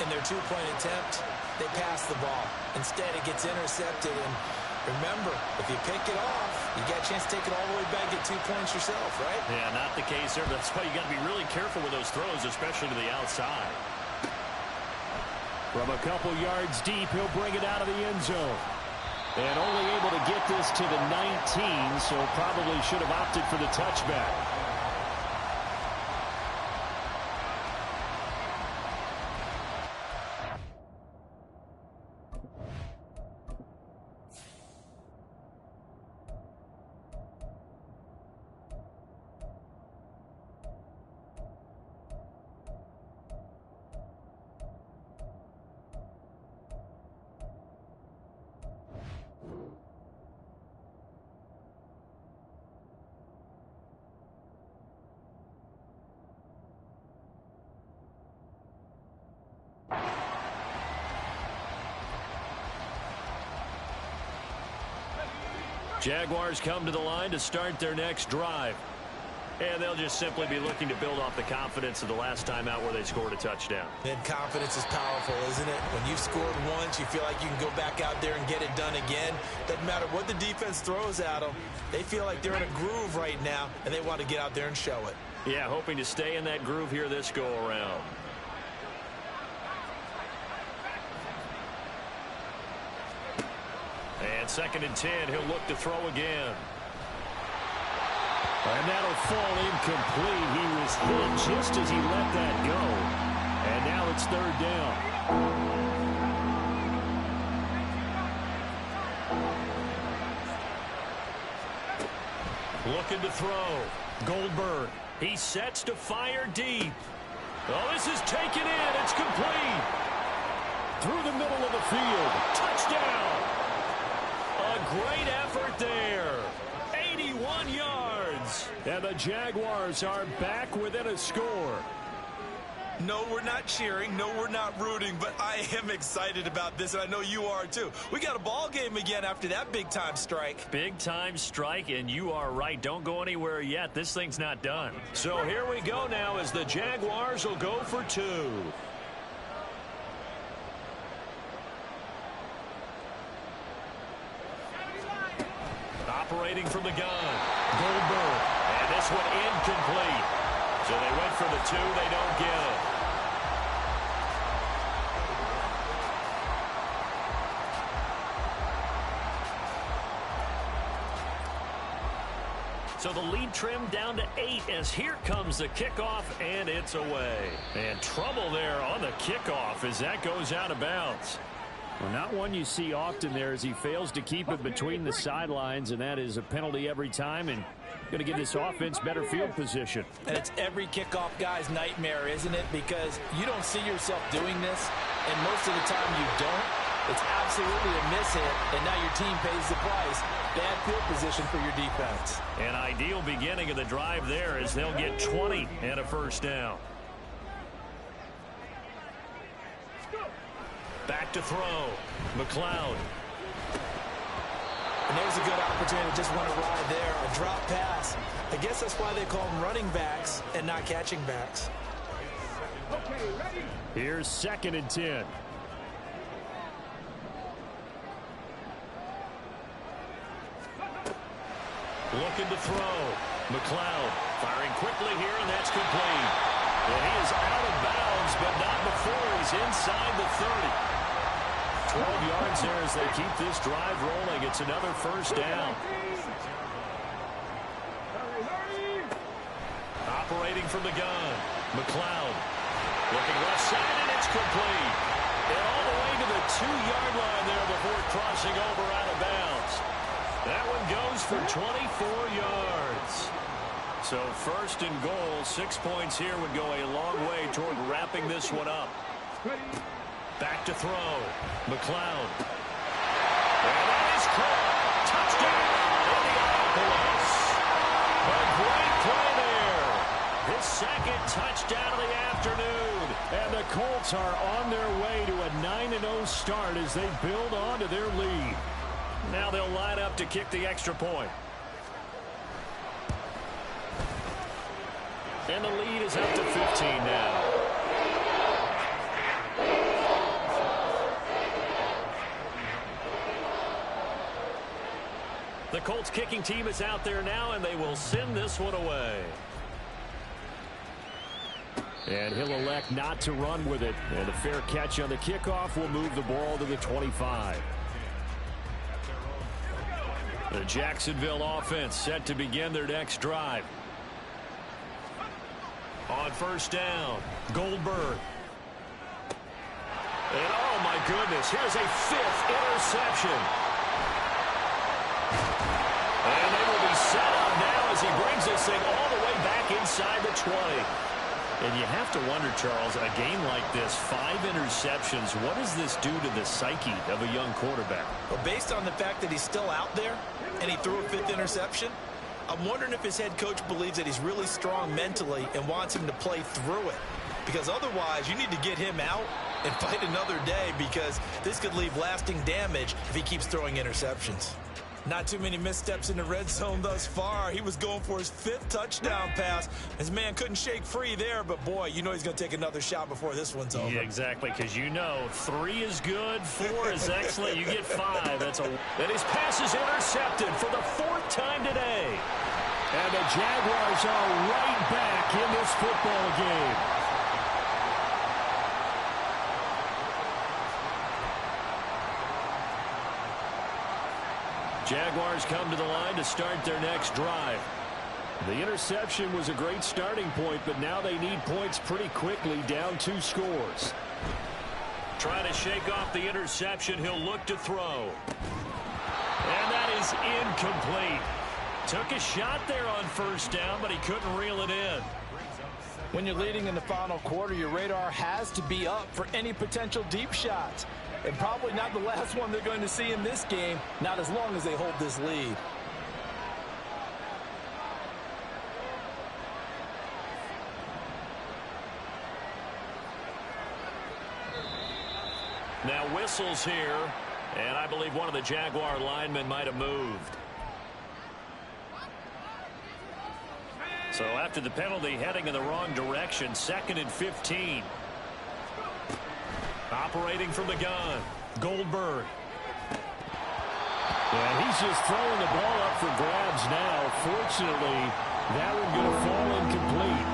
in their 2-point attempt, they pass the ball. Instead, it gets intercepted. And remember, if you pick it off, you got a chance to take it all the way back, get 2 points yourself, right? Yeah, not the case there. That's why you got to be really careful with those throws, especially to the outside. From a couple yards deep, he'll bring it out of the end zone. And only able to get this to the 19, so probably should have opted for the touchback. Jaguars come to the line to start their next drive. And they'll just simply be looking to build off the confidence of the last time out where they scored a touchdown. And confidence is powerful, isn't it? When you've scored once, you feel like you can go back out there and get it done again. Doesn't matter what the defense throws at them. They feel like they're in a groove right now, and they want to get out there and show it. Yeah, hoping to stay in that groove here this go-around. And 2nd and 10, he'll look to throw again. And that'll fall incomplete. He was hit just as he let that go. And now it's 3rd down. Looking to throw. Goldberg. He sets to fire deep. Oh, this is taken in. It's complete. Through the middle of the field. Touchdown. A great effort there. 81 yards. And the Jaguars are back within a score. No, we're not cheering. No, we're not rooting. But I am excited about this, and I know you are too. We got a ball game again after that big-time strike. Big-time strike, and you are right. Don't go anywhere yet. This thing's not done. So here we go now as the Jaguars will go for 2. Operating from the gun. Goldberg. And this one incomplete. So they went for the 2. They don't get it. So the lead trimmed down to 8 as here comes the kickoff, and it's away. And trouble there on the kickoff as that goes out of bounds. Well, not one you see often there as he fails to keep it between the sidelines, and that is a penalty every time and going to give this offense better field position. And it's every kickoff guy's nightmare, isn't it? Because you don't see yourself doing this, and most of the time you don't. It's absolutely a miss-hit, and now your team pays the price. Bad field position for your defense. An ideal beginning of the drive there as they'll get 20 and a 1st down. Back to throw. McLeod. And there's a good opportunity. Just want to ride there. A drop pass. I guess that's why they call them running backs and not catching backs. Okay, ready? Here's 2nd and 10. Looking to throw. McLeod firing quickly here, and that's complete. And he is out of bounds, but not before he's inside the 30. 12 yards there as they keep this drive rolling. It's another 1st down. Operating from the gun. McLeod looking left side, and it's complete. And all the way to the 2-yard line there before crossing over out of bounds. That one goes for 24 yards. So 1st and goal, 6 points here would go a long way toward wrapping this one up. Back to throw. McLeod. And that is caught. Touchdown, Indianapolis. A great play there. His 2nd touchdown of the afternoon. And the Colts are on their way to a 9-0 start as they build on to their lead. Now they'll line up to kick the extra point. And the lead is up to 15 now. The Colts kicking team is out there now, and they will send this one away. And he'll elect not to run with it. And a fair catch on the kickoff will move the ball to the 25. The Jacksonville offense set to begin their next drive. On 1st down, Goldberg. And oh my goodness, here's a 5th interception. And they will be set up now as he brings this thing all the way back inside the 20. And you have to wonder, Charles, a game like this, 5 interceptions, what does this do to the psyche of a young quarterback? Well, based on the fact that he's still out there and he threw a 5th interception, I'm wondering if his head coach believes that he's really strong mentally and wants him to play through it. Because otherwise, you need to get him out and fight another day, because this could leave lasting damage if he keeps throwing interceptions. Not too many missteps in the red zone thus far. He was going for his 5th touchdown pass. His man couldn't shake free there, but boy, you know he's going to take another shot before this one's over. Yeah, exactly, because you know 3 is good, 4 is excellent. You get 5. And his pass is intercepted for the 4th time today. And the Jaguars are right back in this football game. Jaguars come to the line to start their next drive. The interception was a great starting point, but now they need points pretty quickly, down 2 scores. Trying to shake off the interception, he'll look to throw. And that is incomplete. Took a shot there on first down, but he couldn't reel it in. When you're leading in the final quarter, your radar has to be up for any potential deep shots. And probably not the last one they're going to see in this game, not as long as they hold this lead. Now whistles here, and I believe one of the Jaguar linemen might have moved. So after the penalty, heading in the wrong direction, 2nd and 15. Operating from the gun, Goldberg. And he's just throwing the ball up for grabs now. Fortunately, that one going to fall incomplete.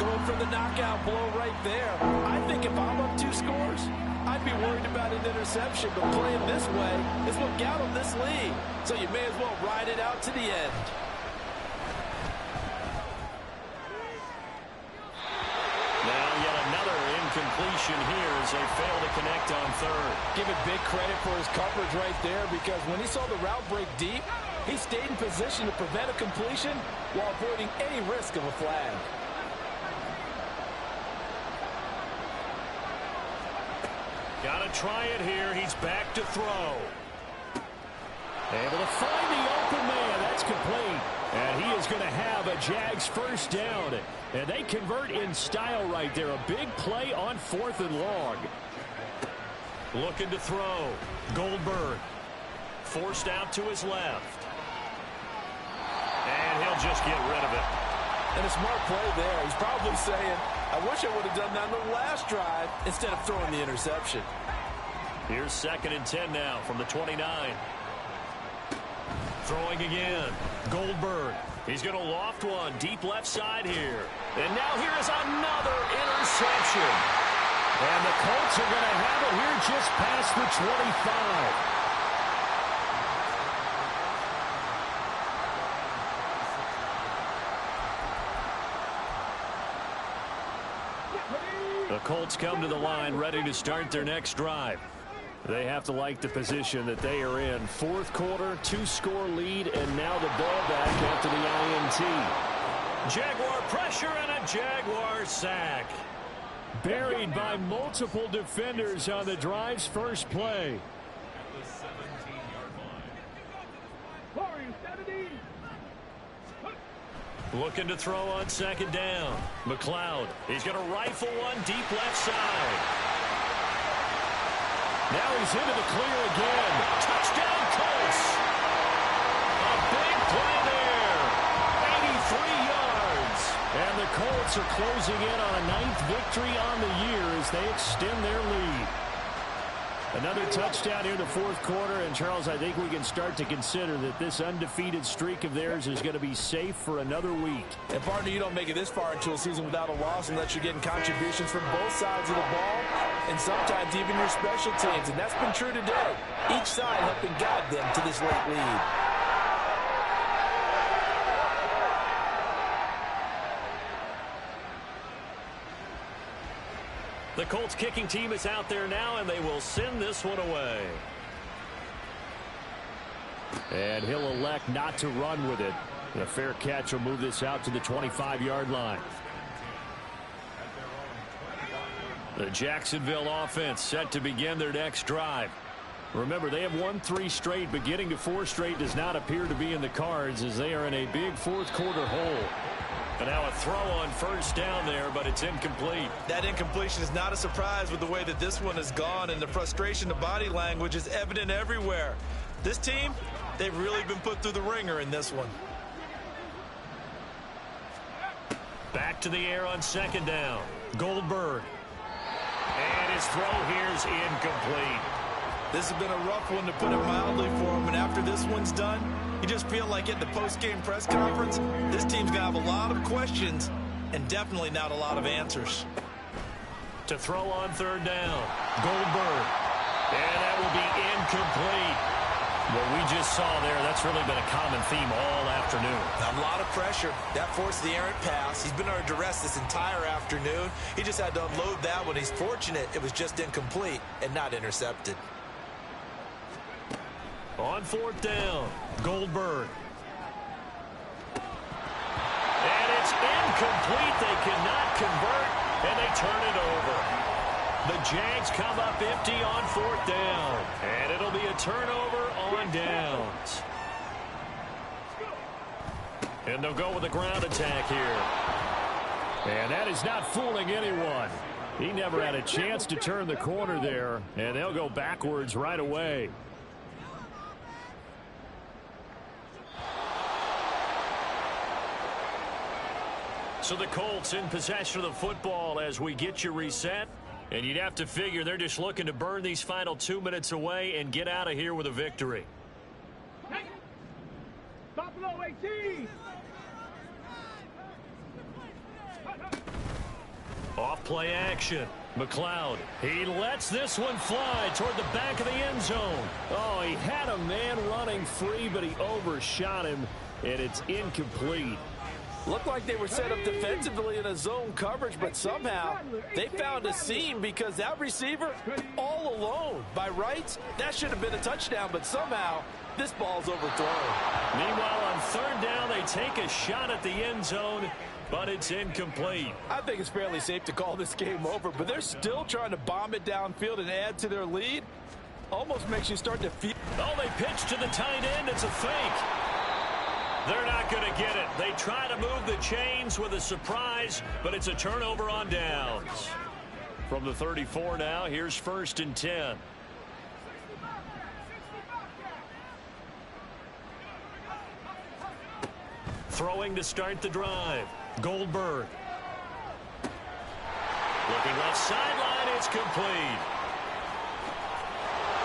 Going for the knockout blow right there. I think if I'm up 2 scores, I'd be worried about an interception, but playing this way is what got them this lead. So you may as well ride it out to the end. Now yet another incompletion here as they fail to connect on 3rd. Give it big credit for his coverage right there, because when he saw the route break deep, he stayed in position to prevent a completion while avoiding any risk of a flag. Got to try it here. He's back to throw. Able to find the open man. That's complete. And he is going to have a Jags first down. And they convert in style right there. A big play on 4th and long. Looking to throw. Goldberg. Forced out to his left. And he'll just get rid of it. And a smart play there. He's probably saying, I wish I would have done that on the last drive instead of throwing the interception. Here's 2nd and 10 now from the 29. Throwing again. Goldberg. He's going to loft one deep left side here. And now here is another interception. And the Colts are going to have it here just past the 25. The Colts come to the line ready to start their next drive. They have to like the position that they are in. 4th quarter, 2-score lead, and now the ball back after the INT. Jaguar pressure and a Jaguar sack. Buried by multiple defenders on the drive's first play. Looking to throw on 2nd down. McLeod. He's going to rifle one deep left side. Now he's into the clear again. Touchdown Colts. A big play there. 83 yards. And the Colts are closing in on a 9th victory on the year as they extend their lead. Another touchdown here in the 4th quarter. And, Charles, I think we can start to consider that this undefeated streak of theirs is going to be safe for another week. And, partner, you don't make it this far into a season without a loss unless you're getting contributions from both sides of the ball and sometimes even your special teams. And that's been true today. Each side helping guide them to this late lead. The Colts kicking team is out there now, and they will send this one away. And he'll elect not to run with it. And a fair catch will move this out to the 25-yard line. The Jacksonville offense set to begin their next drive. Remember, they have won 3 straight, but getting to 4 straight does not appear to be in the cards as they are in a big 4th quarter hole. And now a throw on first down there, but it's incomplete. That incompletion is not a surprise with the way that this one has gone, and the frustration, the body language is evident everywhere. This team, they've really been put through the ringer in this one. Back to the air on 2nd down. Goldberg. And his throw here is incomplete. This has been a rough one, to put it mildly, for him. And after this one's done, you just feel like at the post-game press conference, this team's going to have a lot of questions and definitely not a lot of answers. To throw on 3rd down. Goldberg. And that will be incomplete. What we just saw there, that's really been a common theme all afternoon. A lot of pressure. That forced the errant pass. He's been under duress this entire afternoon. He just had to unload that one. He's fortunate it was just incomplete and not intercepted. On fourth down, Goldberg. And it's incomplete. They cannot convert, and they turn it over. The Jags come up empty on fourth down, and it'll be a turnover on downs. And they'll go with a ground attack here. And that is not fooling anyone. He never had a chance to turn the corner there, and they'll go backwards right away. So the Colts in possession of the football as we get you reset. And you'd have to figure they're just looking to burn these final 2 minutes away and get out of here with a victory. Buffalo 18. Off play action. McLeod. He lets this one fly toward the back of the end zone. Oh, he had a man running free, but he overshot him, and it's incomplete. Looked like they were set up defensively in a zone coverage, but somehow they found a seam because that receiver all alone. By rights, that should have been a touchdown, but somehow this ball's overthrown. Meanwhile, on third down, they take a shot at the end zone, but it's incomplete. I think it's fairly safe to call this game over, but they're still trying to bomb it downfield and add to their lead. Almost makes you start to feel. Oh, they pitch to the tight end. It's a fake. They're not going to get it. They try to move the chains with a surprise, but it's a turnover on downs. From the 34 now, here's first and 10. Throwing to start the drive. Goldberg. Looking left sideline, it's complete.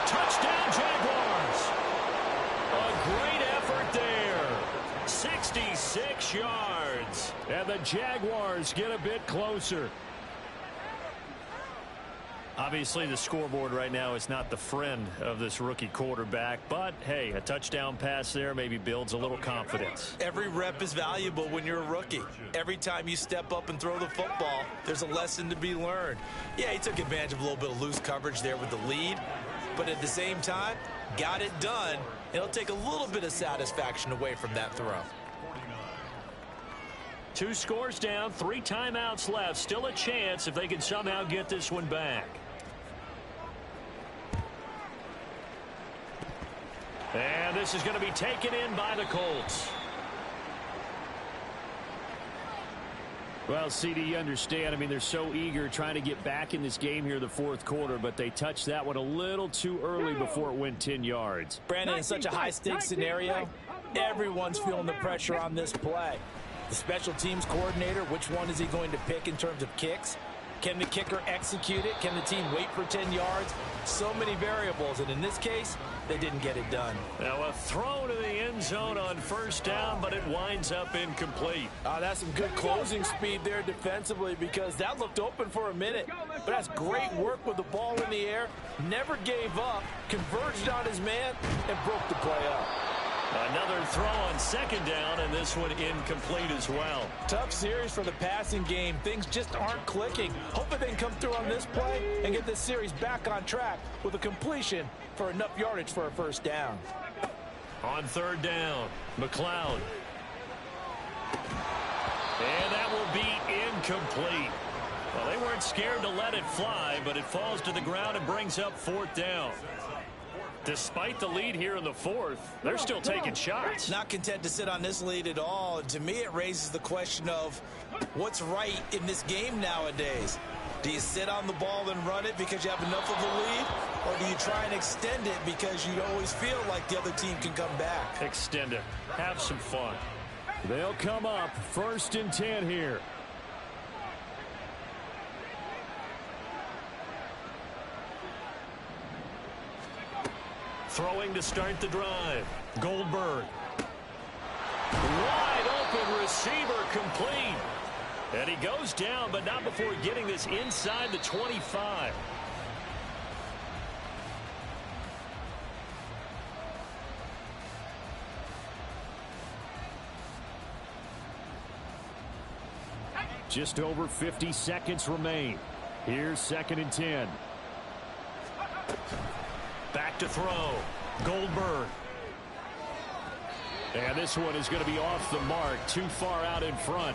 Touchdown, Jaguars. A great effort there. 66 yards. And the Jaguars get a bit closer. Obviously, the scoreboard right now is not the friend of this rookie quarterback. But, hey, a touchdown pass there maybe builds a little confidence. Every rep is valuable when you're a rookie. Every time you step up and throw the football, there's a lesson to be learned. Yeah, he took advantage of a little bit of loose coverage there with the lead. But at the same time, got it done. It'll take a little bit of satisfaction away from that throw. 2 scores down, 3 timeouts left. Still a chance if they can somehow get this one back. And this is going to be taken in by the Colts. Well, CD, you understand. I mean, they're so eager trying to get back in this game here in the fourth quarter, but they touched that one a little too early before it went 10 yards. Brandon, in such a high-stakes scenario, everyone's feeling the pressure on this play. The special teams coordinator, which one is he going to pick in terms of kicks? Can the kicker execute it? Can the team wait for 10 yards? So many variables, and in this case, they didn't get it done. Now a throw to the end zone on first down, but it winds up incomplete. That's some good closing speed there defensively because that looked open for a minute. But that's great work with the ball in the air. Never gave up, converged on his man, and broke the play up. Another throw on second down, and this one incomplete as well. Tough series for the passing game. Things just aren't clicking. Hoping they can come through on this play and get this series back on track with a completion for enough yardage for a first down. On third down, McLeod. And that will be incomplete. Well, they weren't scared to let it fly, but it falls to the ground and brings up fourth down. Despite the lead here in the fourth, they're still taking shots. Not content to sit on this lead at all. And to me, it raises the question of what's right in this game nowadays. Do you sit on the ball and run it because you have enough of a lead? Or do you try and extend it because you always feel like the other team can come back? Extend it. Have some fun. They'll come up first and 10 here. Throwing to start the drive. Goldberg. Wide open receiver complete. And he goes down, but not before getting this inside the 25. Just over 50 seconds remain. Here's 2nd and 10. Back to throw. Goldberg. And this one is going to be off the mark. Too far out in front.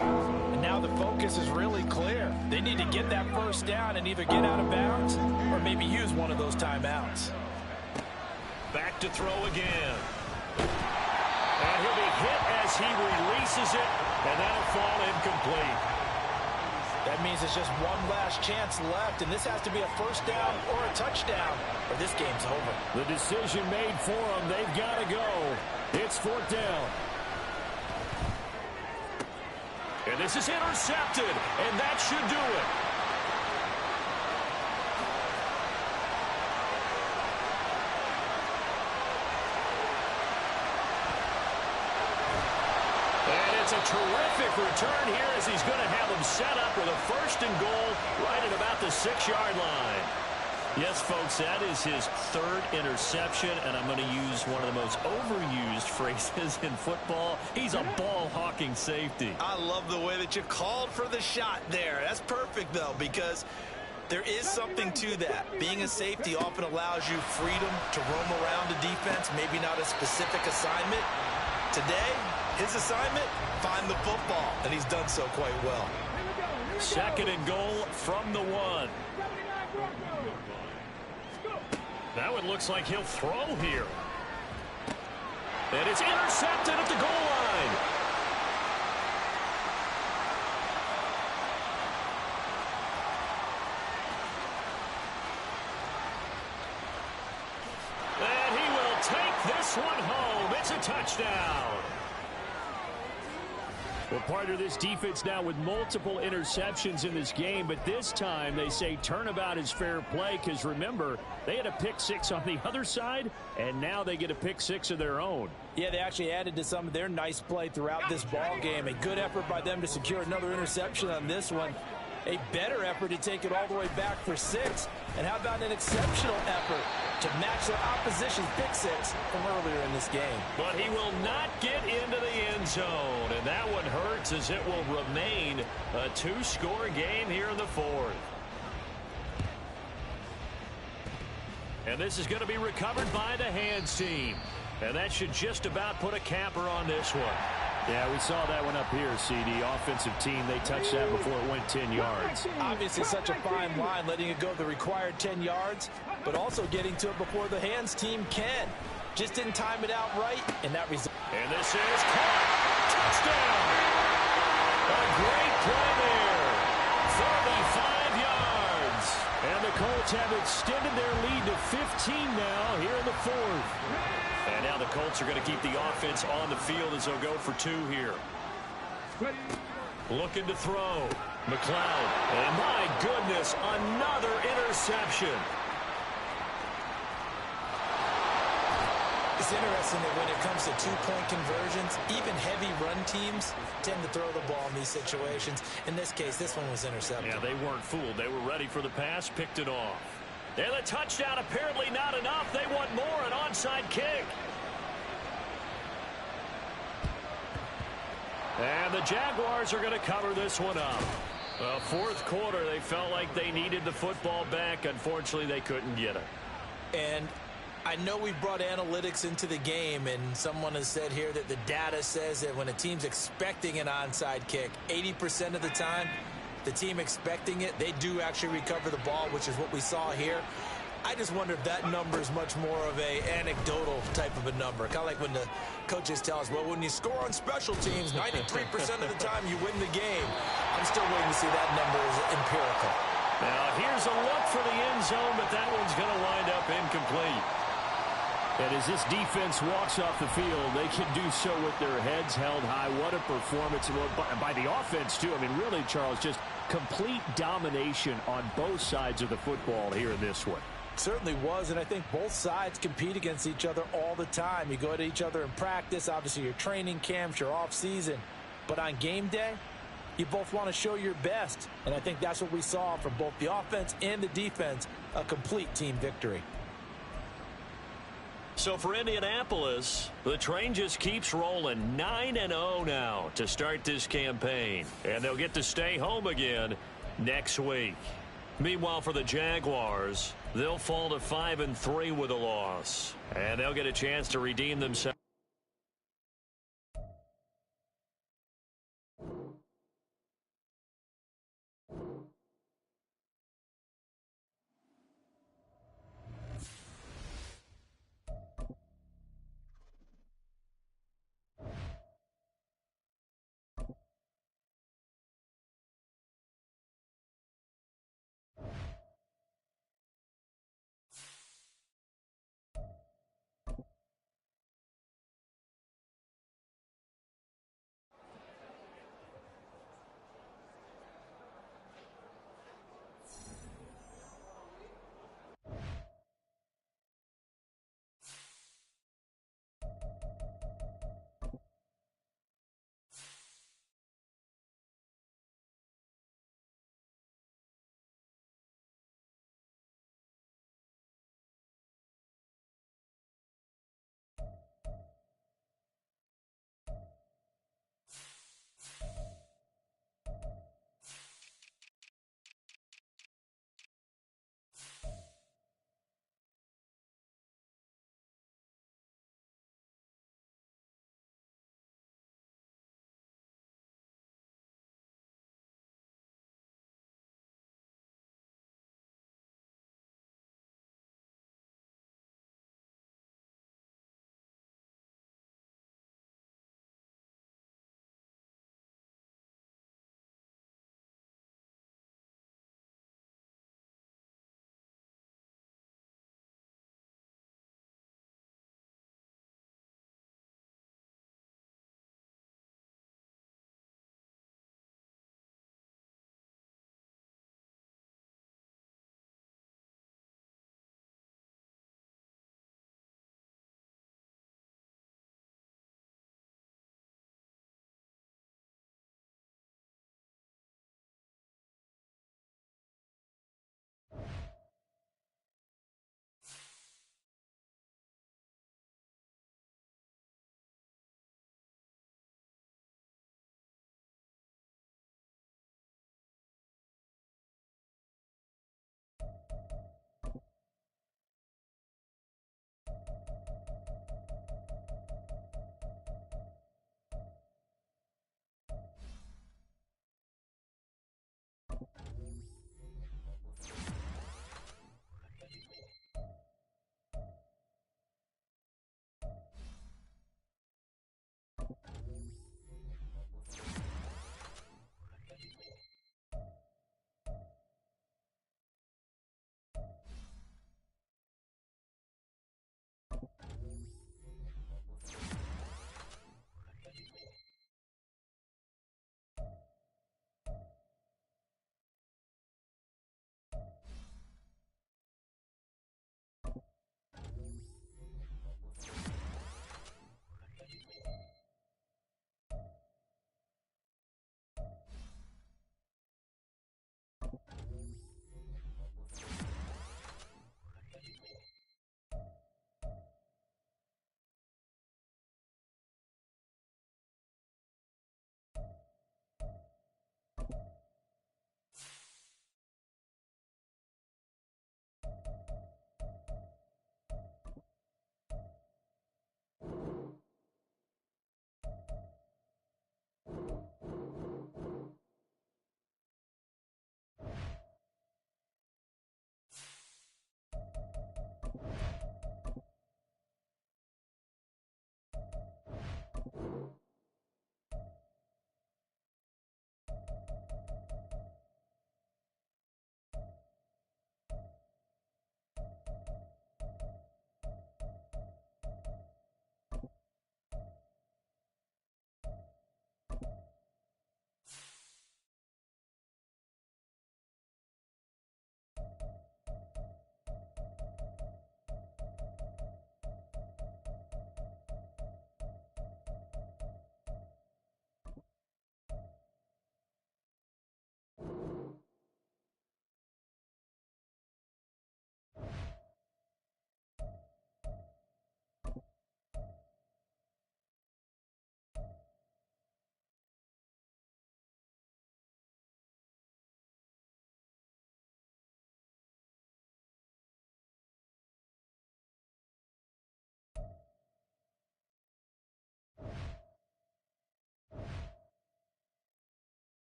And now the focus is really clear. They need to get that first down and either get out of bounds or maybe use one of those timeouts. Back to throw again. And he'll be hit as he releases it, and that'll fall incomplete. That means it's just one last chance left, and this has to be a first down or a touchdown, or this game's over. The decision made for them. They've got to go. It's 4th down. And this is intercepted, and that should do it. And it's a terrific return here as he's going to have them set up with a 1st and goal right at about the 6-yard line. Yes, folks, that is his 3rd interception, and I'm going to use one of the most overused phrases in football. He's a ball-hawking safety. I love the way that you called for the shot there. That's perfect, though, because there is something to that. Being a safety often allows you freedom to roam around the defense, maybe not a specific assignment. Today, his assignment, find the football, and he's done so quite well. 2nd and goal from the 1. That one looks like he'll throw here. And it's intercepted at the goal line. And he will take this one home. It's a touchdown. Well, partner, this defense now with multiple interceptions in this game, but this time they say turnabout is fair play because, remember, they had a pick 6 on the other side, and now they get a pick 6 of their own. Yeah, they actually added to some of their nice play throughout this ball game. A good effort by them to secure another interception on this one. A better effort to take it all the way back for 6. And how about an exceptional effort to match their opposition's pick 6 from earlier in this game. But he will not get into the end zone, and that one hurts as it will remain a 2-score game here in the 4th. And this is going to be recovered by the hands team. And that should just about put a capper on this one. Yeah, we saw that one up here, CD. Offensive team, they touched that before it went 10 yards. Obviously such a fine line, letting it go the required 10 yards, but also getting to it before the hands team can. Just didn't time it out right, and that result. And this is caught. Touchdown. A great play there. 35 yards. And the Colts have extended their lead to 15 now here in the 4th. And now the Colts are going to keep the offense on the field as they'll go for 2 here. Looking to throw. McLeod. And my goodness, another interception. It's interesting that when it comes to 2-point conversions, even heavy run teams tend to throw the ball in these situations. In this case, this one was intercepted. Yeah, they weren't fooled. They were ready for the pass, picked it off. And the touchdown apparently not enough. They want more, an onside kick. And the Jaguars are going to cover this one up. Well, 4th quarter, they felt like they needed the football back. Unfortunately, they couldn't get it. And I know we brought analytics into the game, and someone has said here that the data says that when a team's expecting an onside kick, 80% of the time, the team expecting it, they do actually recover the ball, which is what we saw here. I just wonder if that number is much more of a anecdotal type of a number. Kind of like when the coaches tell us, well, when you score on special teams, 93% of the time you win the game. I'm still waiting to see that number is empirical. Now, here's a look for the end zone, but that one's going to wind up incomplete. And as this defense walks off the field, they can do so with their heads held high. What a performance by the offense, too. I mean, really, Charles, just complete domination on both sides of the football here in this one. Certainly was, and I think both sides compete against each other all the time. You go at each other in practice, obviously your training camps, your off season. But on game day, you both want to show your best. And I think that's what we saw from both the offense and the defense, a complete team victory. So for Indianapolis, the train just keeps rolling. 9-0 now to start this campaign. And they'll get to stay home again next week. Meanwhile, for the Jaguars, they'll fall to 5-3 with a loss. And they'll get a chance to redeem themselves.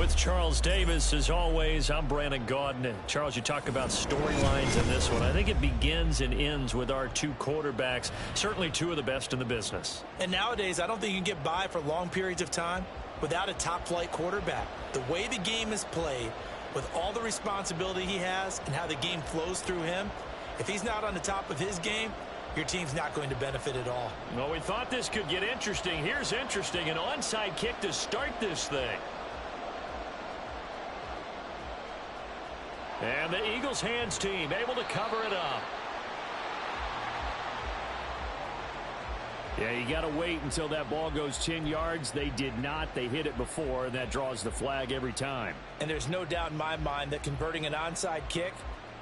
With Charles Davis, as always, I'm Brandon Gaudin. Charles, you talk about storylines in this one. I think it begins and ends with our two quarterbacks, certainly two of the best in the business. And nowadays, I don't think you can get by for long periods of time without a top-flight quarterback. The way the game is played, with all the responsibility he has and how the game flows through him, if he's not on the top of his game, your team's not going to benefit at all. Well, we thought this could get interesting. Here's interesting, an onside kick to start this thing. And the Eagles hands team able to cover it up. Yeah, you got to wait until that ball goes 10 yards. They did not. They hit it before, and that draws the flag every time. And there's no doubt in my mind that converting an onside kick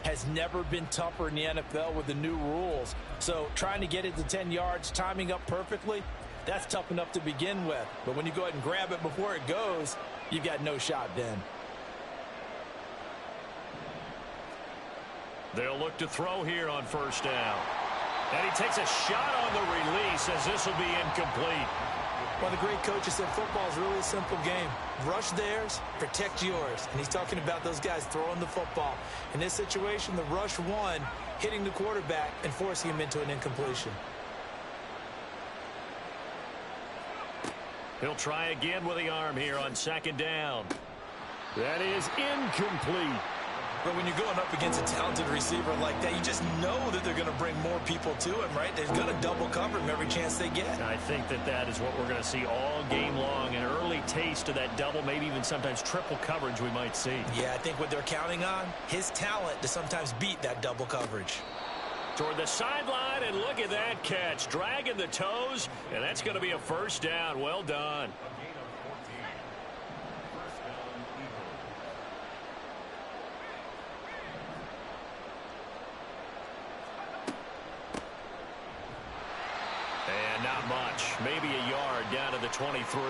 has never been tougher in the NFL with the new rules. So trying to get it to 10 yards, timing up perfectly, that's tough enough to begin with. But when you go ahead and grab it before it goes, you've got no shot then. They'll look to throw here on first down. And he takes a shot on the release as this will be incomplete. Well, the great coach has said football is really a simple game. Rush theirs, protect yours. And he's talking about those guys throwing the football. In this situation, the rush one, hitting the quarterback and forcing him into an incompletion. He'll try again with the arm here on second down. That is incomplete. But when you're going up against a talented receiver like that, you just know that they're going to bring more people to him, right? They're going to double cover him every chance they get. I think that is what we're going to see all game long. An early taste of that double, maybe even sometimes triple coverage we might see. Yeah, I think what they're counting on, his talent to sometimes beat that double coverage. Toward the sideline, and look at that catch. Dragging the toes, and that's going to be a first down. Well done. And not much. Maybe a yard down to the 23.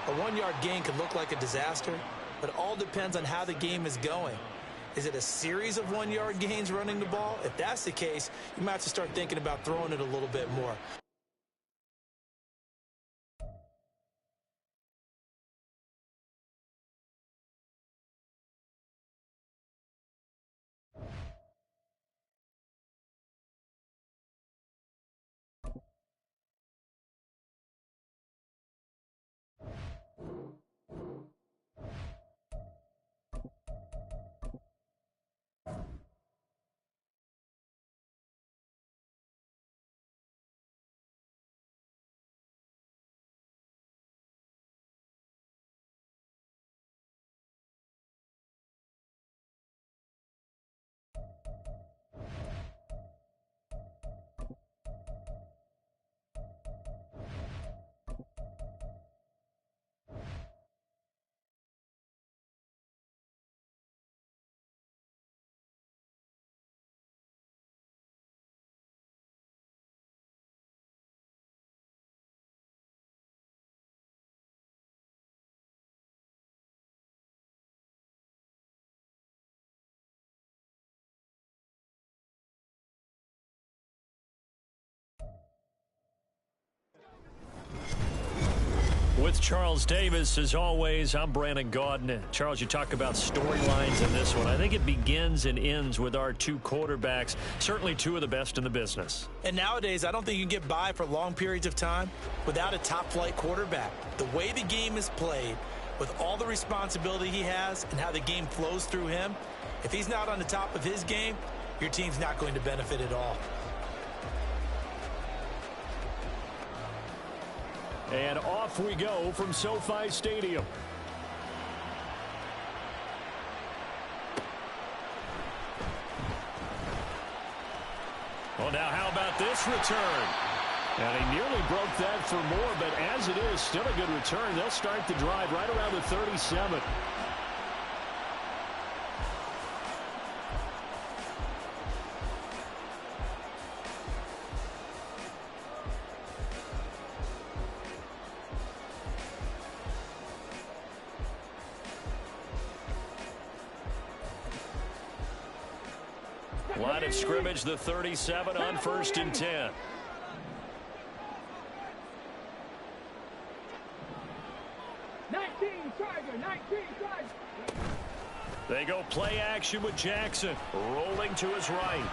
A 1-yard gain could look like a disaster, but it all depends on how the game is going. Is it a series of 1-yard gains running the ball? If that's the case, you might have to start thinking about throwing it a little bit more. With Charles Davis, as always, I'm Brandon Gaudin. Charles, you talk about storylines in this one. I think it begins and ends with our two quarterbacks, certainly two of the best in the business. And nowadays, I don't think you can get by for long periods of time without a top-flight quarterback. The way the game is played, with all the responsibility he has and how the game flows through him, if he's not on the top of his game, your team's not going to benefit at all. And off we go from SoFi Stadium. Well, now how about this return? And he nearly broke that for more, but as it is, still a good return. They'll start the drive right around the 37. Line of scrimmage, the 37 on 1st and 10. Charger, 19. They go play action with Jackson, rolling to his right.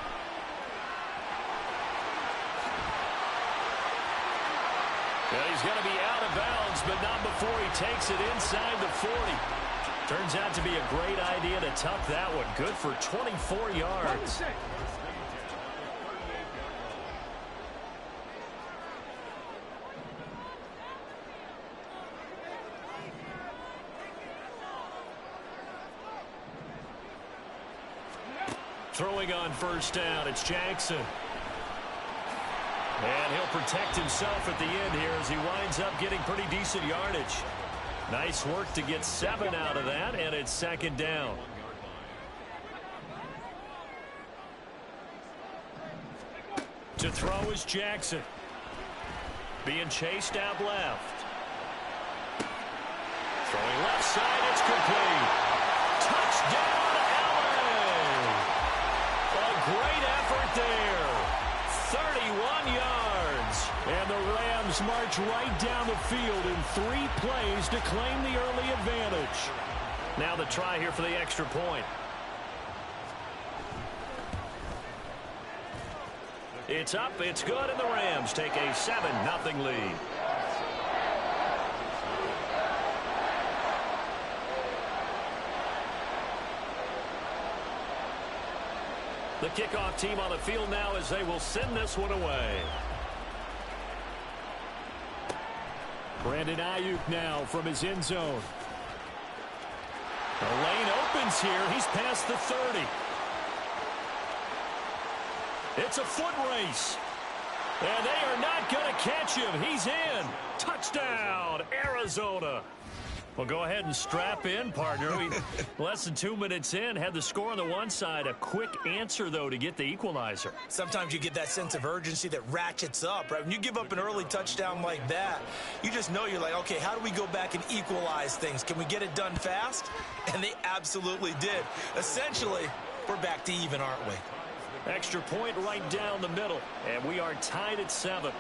Well, he's going to be out of bounds, but not before he takes it inside the 40. Turns out to be a great idea to tuck that one. Good for 24 yards. Throwing on first down, it's Jackson. And he'll protect himself at the end here as he winds up getting pretty decent yardage. Nice work to get 7 out of that, and it's second down. To throw is Jackson. Being chased out left. Throwing left side, it's complete. Touchdown, Allen! A great effort there. 31 yards. And the Rams march right down the field in 3 plays to claim the early advantage. Now the try here for the extra point. It's up, it's good, and the Rams take a 7-0 lead. The kickoff team on the field now as they will send this one away. Brandon Ayuk now from his end zone. The lane opens here. He's past the 30. It's a foot race. And they are not going to catch him. He's in. Touchdown, Arizona. Well, go ahead and strap in, partner. Less than 2 minutes in, had the score on the one side. A quick answer, though, to get the equalizer. Sometimes you get that sense of urgency that ratchets up, right? When you give up an early touchdown like that, you just know you're like, okay, how do we go back and equalize things? Can we get it done fast? And they absolutely did. Essentially, we're back to even, aren't we? Extra point right down the middle, and we are tied at 7.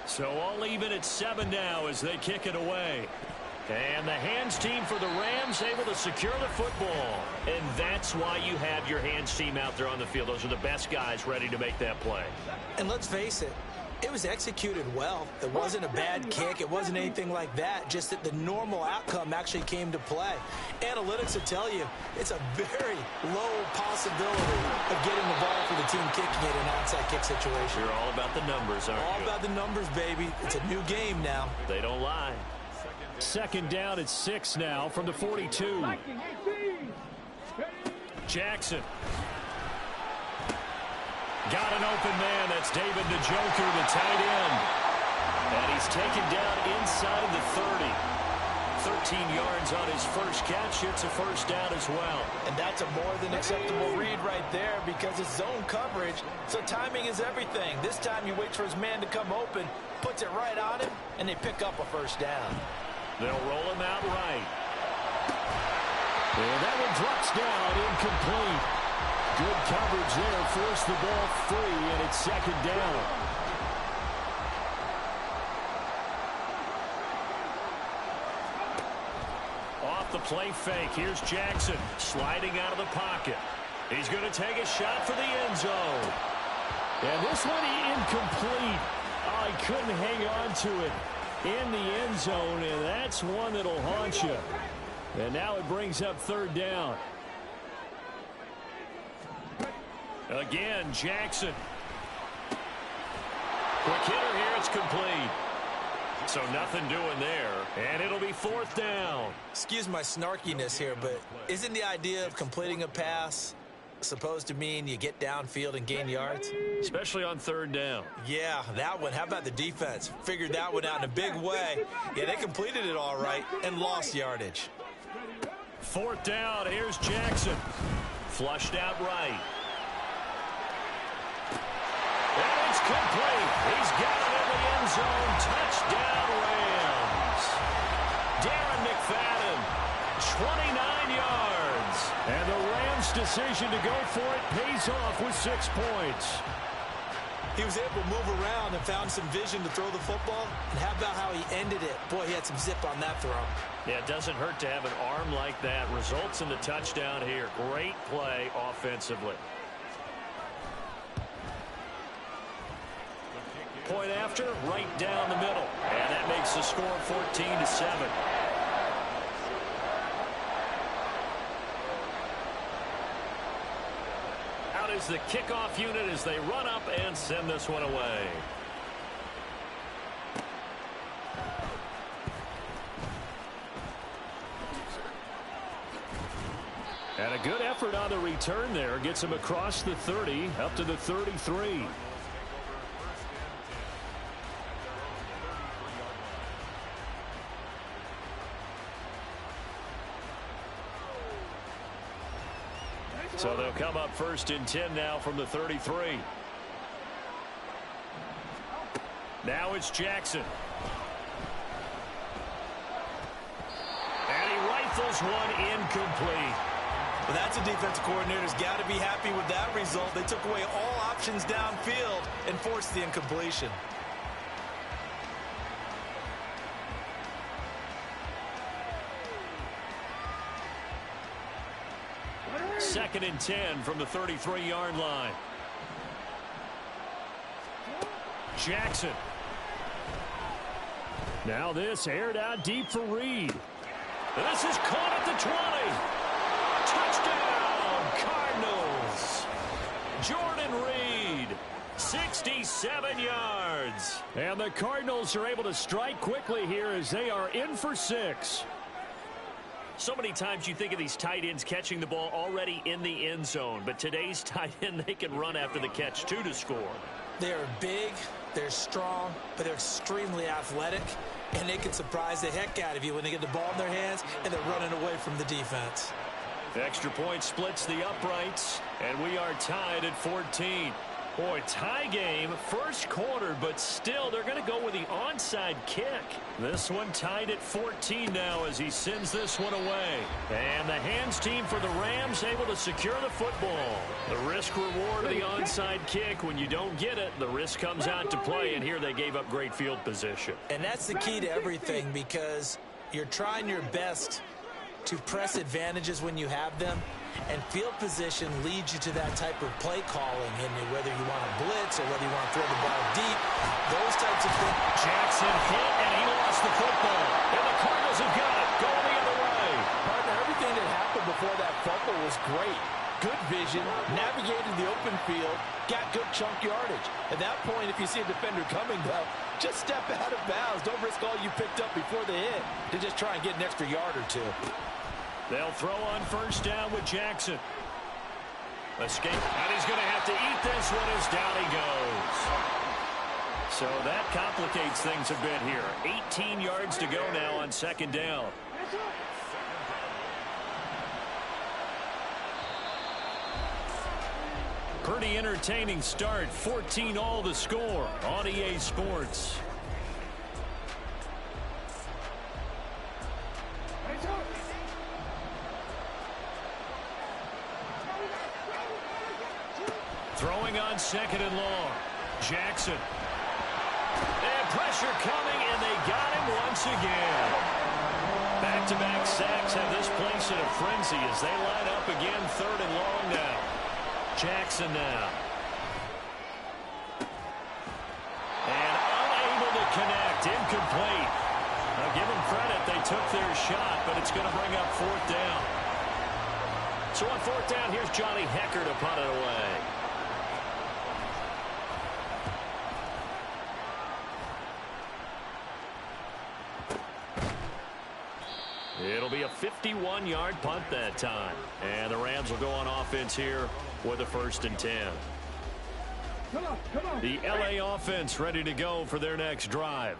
So all even at 7 now as they kick it away. And the hands team for the Rams able to secure the football. And that's why you have your hands team out there on the field. Those are the best guys ready to make that play. And let's face it, it was executed well. It wasn't a bad kick. It wasn't anything like that. Just that the normal outcome actually came to play. Analytics will tell you it's a very low possibility of getting the ball for the team kicking it in an onside kick situation. You're all about the numbers, aren't you? All about the numbers, baby. It's a new game now. They don't lie. Second down at 6 now from the 42. Jackson. Got an open man. That's David Njoku, the tight end. And he's taken down inside the 30. 13 yards on his first catch. It's a first down as well. And that's a more than acceptable read right there because it's zone coverage, so timing is everything. This time he waits for his man to come open, puts it right on him, and they pick up a first down. They'll roll him out right. And that one drops down, incomplete. Good coverage there, forced the ball free, and it's second down. Off the play fake, here's Jackson sliding out of the pocket. He's going to take a shot for the end zone. And this one incomplete. Oh, he couldn't hang on to it in the end zone, and that's one that'll haunt you. And now it brings up third down. Again, Jackson. Quick hitter here, it's complete. So nothing doing there, and it'll be fourth down. Excuse my snarkiness here, but isn't the idea of completing a pass supposed to mean you get downfield and gain yards? Especially on third down. Yeah, that one. How about the defense? Figured that one out in a big way. Yeah, they completed it all right and lost yardage. Fourth down, here's Jackson. Flushed out right. And it's complete. He's got it in the end zone. Touchdown, Rams. Darren McFadden, 29 yards. And the Rams' decision to go for it pays off with 6 points. He was able to move around and found some vision to throw the football. And how about how he ended it? Boy, he had some zip on that throw. Yeah, it doesn't hurt to have an arm like that. Results in the touchdown here. Great play offensively. Point after, right down the middle. And that makes the score 14-7. Out is the kickoff unit as they run up and send this one away. And a good effort on the return there. Gets him across the 30, up to the 33. So they'll come up 1st and 10 now from the 33. Now it's Jackson. And he rifles one incomplete. Well, that's a defensive coordinator's got to be happy with that result. They took away all options downfield and forced the incompletion. 2nd and 10 from the 33-yard line. Jackson. Now this aired out deep for Reed. This is caught at the 20. Touchdown, Cardinals. Jordan Reed, 67 yards. And the Cardinals are able to strike quickly here as they are in for 6. So many times you think of these tight ends catching the ball already in the end zone, but today's tight end, they can run after the catch, too, to score. They're big, they're strong, but they're extremely athletic, and they can surprise the heck out of you when they get the ball in their hands and they're running away from the defense. The extra point splits the uprights, and we are tied at 14. Boy, tie game, first quarter, but still they're going to go with the onside kick. This one tied at 14 now as he sends this one away. And the hands team for the Rams able to secure the football. The risk reward of the onside kick, when you don't get it, the risk comes out to play, and here they gave up great field position. And that's the key to everything, because you're trying your best to press advantages when you have them. And field position leads you to that type of play calling, and whether you want to blitz or whether you want to throw the ball deep, those types of things. Jackson hit, and he lost the football. And the Cardinals have got it, going the other way. Partner, everything that happened before that fumble was great. Good vision, navigated the open field, got good chunk yardage. At that point, if you see a defender coming, though, just step out of bounds. Don't risk all you picked up before the hit to just try and get an extra yard or two. They'll throw on first down with Jackson. Escape, and he's going to have to eat this one as down he goes. So that complicates things a bit here. 18 yards to go now on 2nd down. Pretty entertaining start. 14-all the score on EA Sports. Throwing on 2nd and long. Jackson. And pressure coming, and they got him once again. Back-to-back sacks have this place in a frenzy as they line up again 3rd and long now. Jackson now. And unable to connect. Incomplete. Now give them credit. They took their shot, but it's going to bring up 4th down. So on 4th down, here's Johnny Hekker to punt it away. It'll be a 51-yard punt that time. And the Rams will go on offense here with a 1st and 10. The LA offense ready to go for their next drive.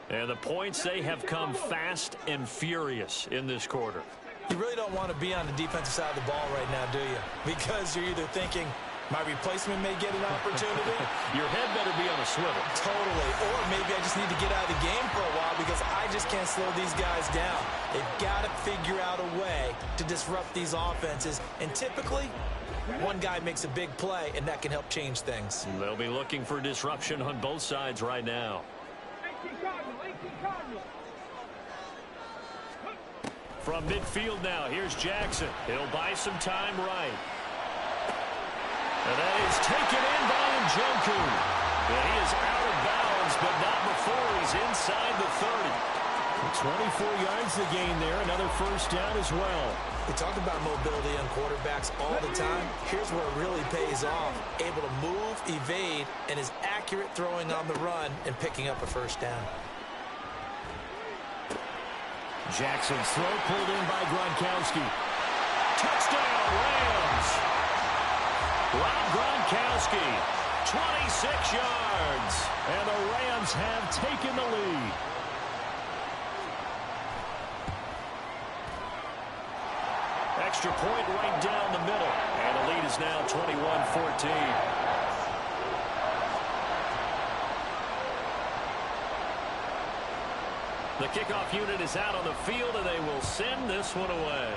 And the points, they have come fast and furious in this quarter. You really don't want to be on the defensive side of the ball right now, do you? Because you're either thinking, my replacement may get an opportunity. Your head better be on a swivel. Totally. Or maybe I just need to get out of the game for a while because I just can't slow these guys down. They've got to figure out a way to disrupt these offenses. And typically, One guy makes a big play, and that can help change things. They'll be looking for disruption on both sides right now. 18 Cardinal, 18 Cardinal. From midfield now, here's Jackson. He'll buy some time right. And that is taken in by Njoku. And he is out of bounds, but not before he's inside the 30. 24 yards to gain there. Another first down as well. We talk about mobility on quarterbacks all the time. Here's where it really pays off. Able to move, evade, and is accurate throwing on the run and picking up a first down. Jackson's throw pulled in by Gronkowski. Touchdown, Rams. Rob Gronkowski, 26 yards. And the Rams have taken the lead. Extra point right down the middle. And the lead is now 21-14. The kickoff unit is out on the field, and they will send this one away.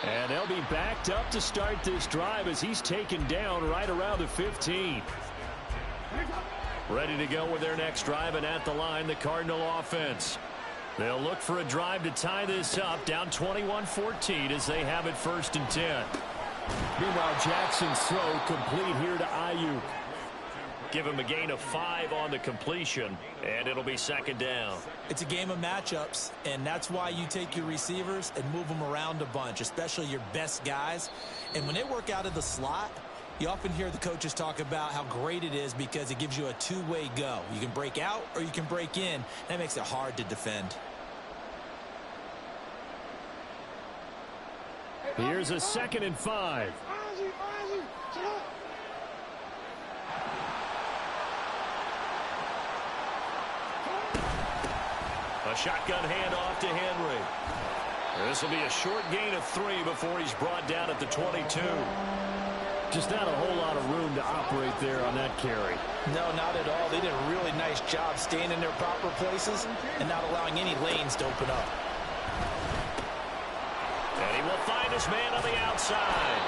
And they'll be backed up to start this drive as he's taken down right around the 15. Ready to go with their next drive, and at the line, the Cardinal offense. They'll look for a drive to tie this up, down 21-14 as they have it 1st and 10. Meanwhile, Jackson's throw complete here to Ayuk. Give him a gain of 5 on the completion, and it'll be 2nd down. It's a game of matchups, and that's why you take your receivers and move them around a bunch, especially your best guys. And when they work out of the slot, you often hear the coaches talk about how great it is because it gives you a two-way go. You can break out or you can break in. That makes it hard to defend. Here's a 2nd and 5. A shotgun handoff to Henry. This will be a short gain of 3 before he's brought down at the 22. Just not a whole lot of room to operate there on that carry. No, not at all. They did a really nice job staying in their proper places and not allowing any lanes to open up. And he will find his man on the outside.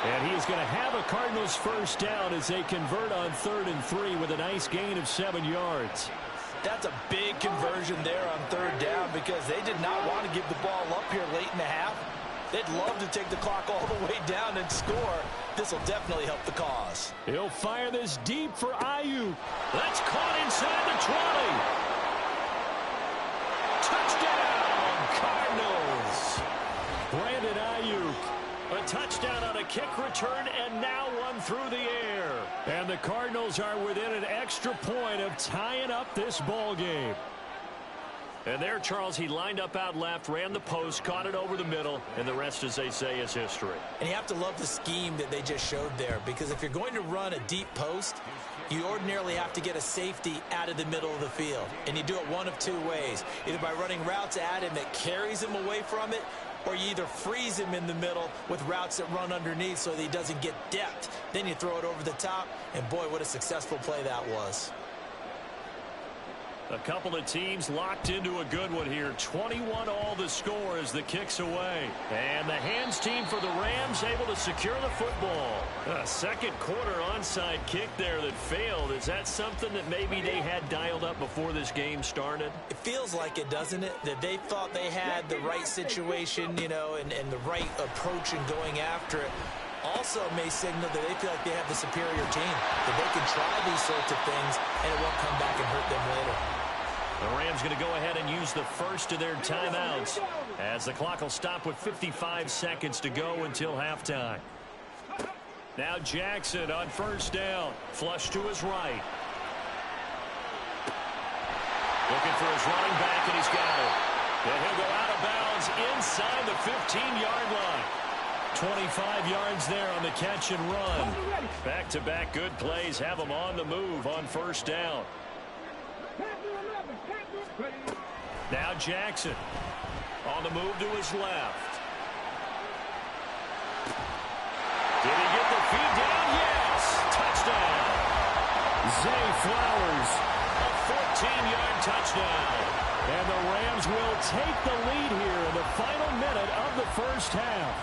And he is going to have a Cardinals first down as they convert on 3rd and 3 with a nice gain of 7 yards. That's a big conversion there on 3rd down because they did not want to give the ball up here late in the half. They'd love to take the clock all the way down and score. This will definitely help the cause. He'll fire this deep for Ayuk. That's caught inside the 20. Touchdown, Cardinals. Brandon Ayuk. A touchdown on a kick return, and now one through the air. And the Cardinals are within an extra point of tying up this ball game. And there, Charles, he lined up out left, ran the post, caught it over the middle, and the rest, as they say, is history. And you have to love the scheme that they just showed there, because if you're going to run a deep post, you ordinarily have to get a safety out of the middle of the field. And you do it one of 2 ways, either by running routes at him that carries him away from it, or you either freeze him in the middle with routes that run underneath so that he doesn't get depth. Then you throw it over the top, and boy, what a successful play that was. A couple of teams locked into a good one here. 21 all the score as the kick's away. And the hands team for the Rams able to secure the football. A second quarter onside kick there that failed. Is that something that maybe they had dialed up before this game started? It feels like it, doesn't it? That they thought they had the right situation, you know, and the right approach in going after it. Also may signal that they feel like they have the superior team, that they can try these sorts of things and it won't come back and hurt them later. The Rams going to go ahead and use the first of their timeouts as the clock will stop with 55 seconds to go until halftime. Now Jackson on 1st down. Flush to his right. Looking for his running back, and he's got it. And he'll go out of bounds inside the 15-yard line. 25 yards there on the catch and run. Back-to-back good plays have them on the move on 1st down. Now Jackson on the move to his left. Did he get the feed down? Yes! Touchdown! Zay Flowers, a 14-yard touchdown. And the Rams will take the lead here in the final minute of the first half.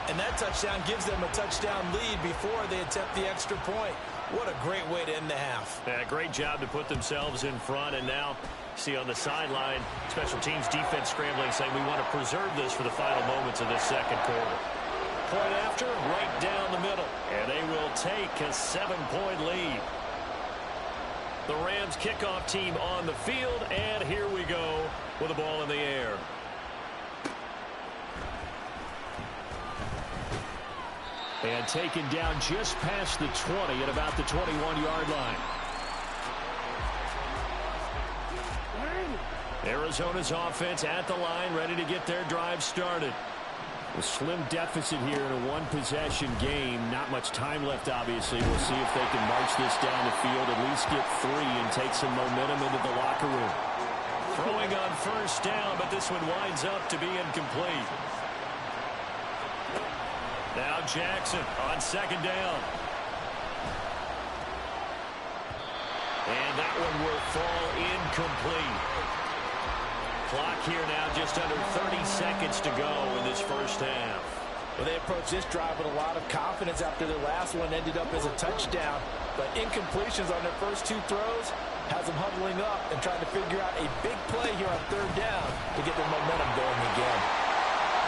And that touchdown gives them a touchdown lead before they attempt the extra point. What a great way to end the half. Yeah, great job to put themselves in front. And now, see on the sideline, special teams defense scrambling, saying we want to preserve this for the final moments of this second quarter. Point after, right down the middle. And they will take a 7-point lead. The Rams kickoff team on the field, and here we go with the ball in the air. And taken down just past the 20 at about the 21-yard line. Arizona's offense at the line, ready to get their drive started. A slim deficit here in a one-possession game. Not much time left, obviously. We'll see if they can march this down the field, at least get 3 and take some momentum into the locker room. Throwing on first down, but this one winds up to be incomplete. Now Jackson on second down. And that one will fall incomplete. Clock here now just under 30 seconds to go in this first half. Well, they approached this drive with a lot of confidence after their last one ended up as a touchdown. But incompletions on their first 2 throws has them huddling up and trying to figure out a big play here on third down to get their momentum going again.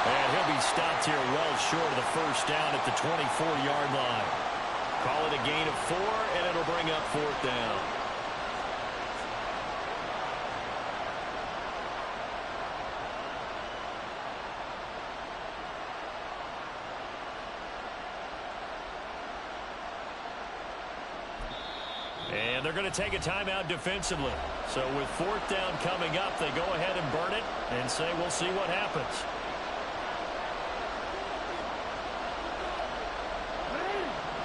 And he'll be stopped here well short of the first down at the 24-yard line. Call it a gain of 4, and it'll bring up fourth down. And they're going to take a timeout defensively. So with fourth down coming up, they go ahead and burn it and say we'll see what happens.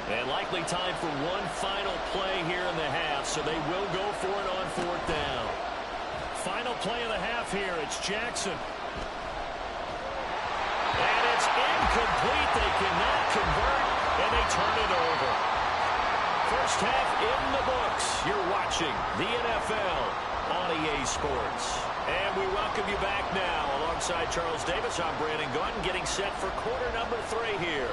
And likely time for one final play here in the half, so they will go for it on fourth down. Final play of the half here, it's Jackson. And it's incomplete. They cannot convert, and they turn it over. First half in the books. You're watching the NFL on EA Sports. And we welcome you back now. Alongside Charles Davis, I'm Brandon Gaudin, getting set for quarter number 3 here.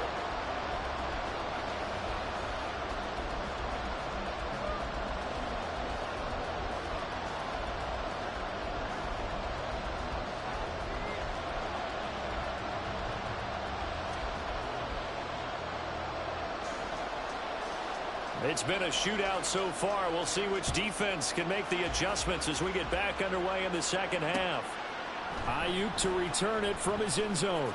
It's been a shootout so far. We'll see which defense can make the adjustments as we get back underway in the second half. Ayuk to return it from his end zone.